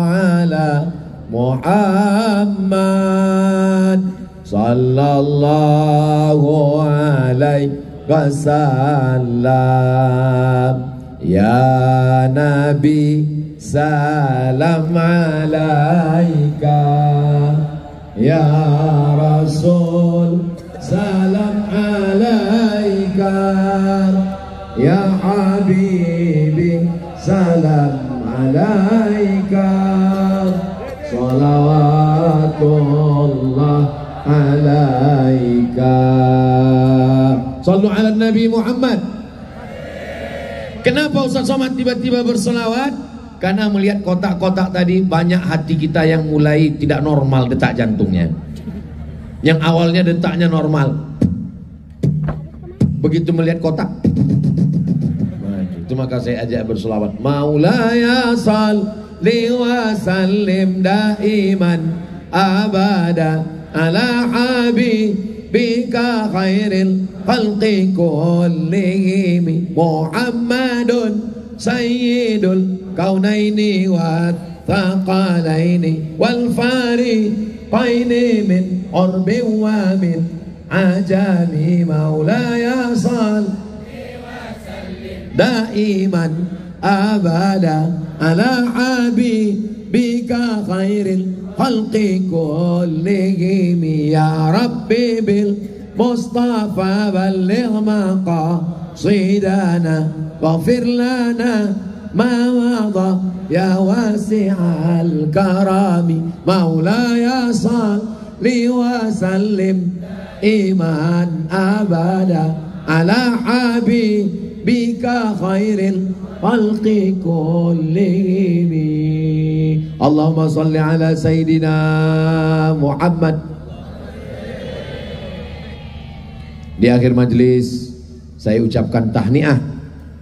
ala Muhammad, sallallahu alaihi wasallam. Ya Nabi salam alaika, ya Rasul salam alaika, ya Habibi salam alaika, salawatullah alaika. Sallu ala Nabi Muhammad. Kenapa Ustaz Somad tiba-tiba berselawat? Karena melihat kotak-kotak tadi, banyak hati kita yang mulai tidak normal detak jantungnya. Yang awalnya detaknya normal, begitu melihat kotak, itu maka saya ajak berselawat. Maulaya salli wa sallim daiman abada ala habibika khairil khalqi kullihim Muhammadun sayyidul kaunaini wa thaqalaini wal fariqaini min urbi wa min ajami. Maulaya salli wa sallim daiman abada ala habibika khairil khalqi kullihim. Ya Rabbi bil Mustafa balligh maqasidana waghfir lana ma madha ya wasi'al karami. Maulaya salli wa sallim iman abada ala habibika khairil khalqi kullihim. Allahumma salli ala Sayyidina Muhammad. Di akhir majelis saya ucapkan tahniah,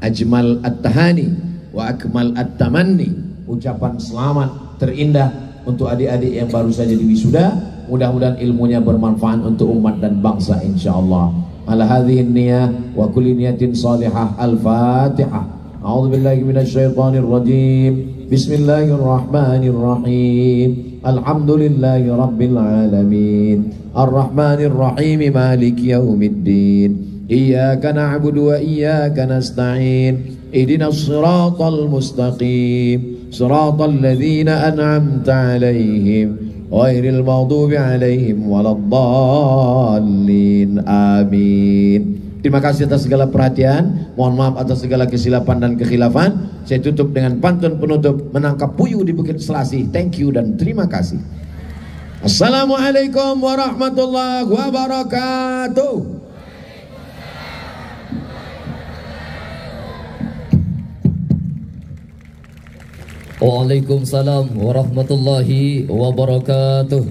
ajmal at-tahani wa akmal at-tamanni, ucapan selamat terindah untuk adik-adik yang baru saja diwisuda. Mudah-mudahan ilmunya bermanfaat untuk umat dan bangsa insyaallah. Ala hadhihi niyah wa kulli niyatin salihah. Al-Fatihah. A'udzu billahi minasyaitonir rajim. Bismillahirrahmanirrahim. Alhamdulillahi rabbil alamin. Ar-Rahmanir Rahim. Maliki yaumiddin. Iyyaka na'budu wa iyyaka nasta'in. Ihdinas siratal mustaqim. Siratal ladzina an'amta 'alaihim ghairil maghdubi 'alaihim waladdallin. Amin. Terima kasih atas segala perhatian. Mohon maaf atas segala kesilapan dan kekhilafan. Saya tutup dengan pantun penutup menangkap puyuh di Bukit Selasih. Thank you dan terima kasih. Assalamualaikum warahmatullahi wabarakatuh. Waalaikumsalam warahmatullahi wabarakatuh.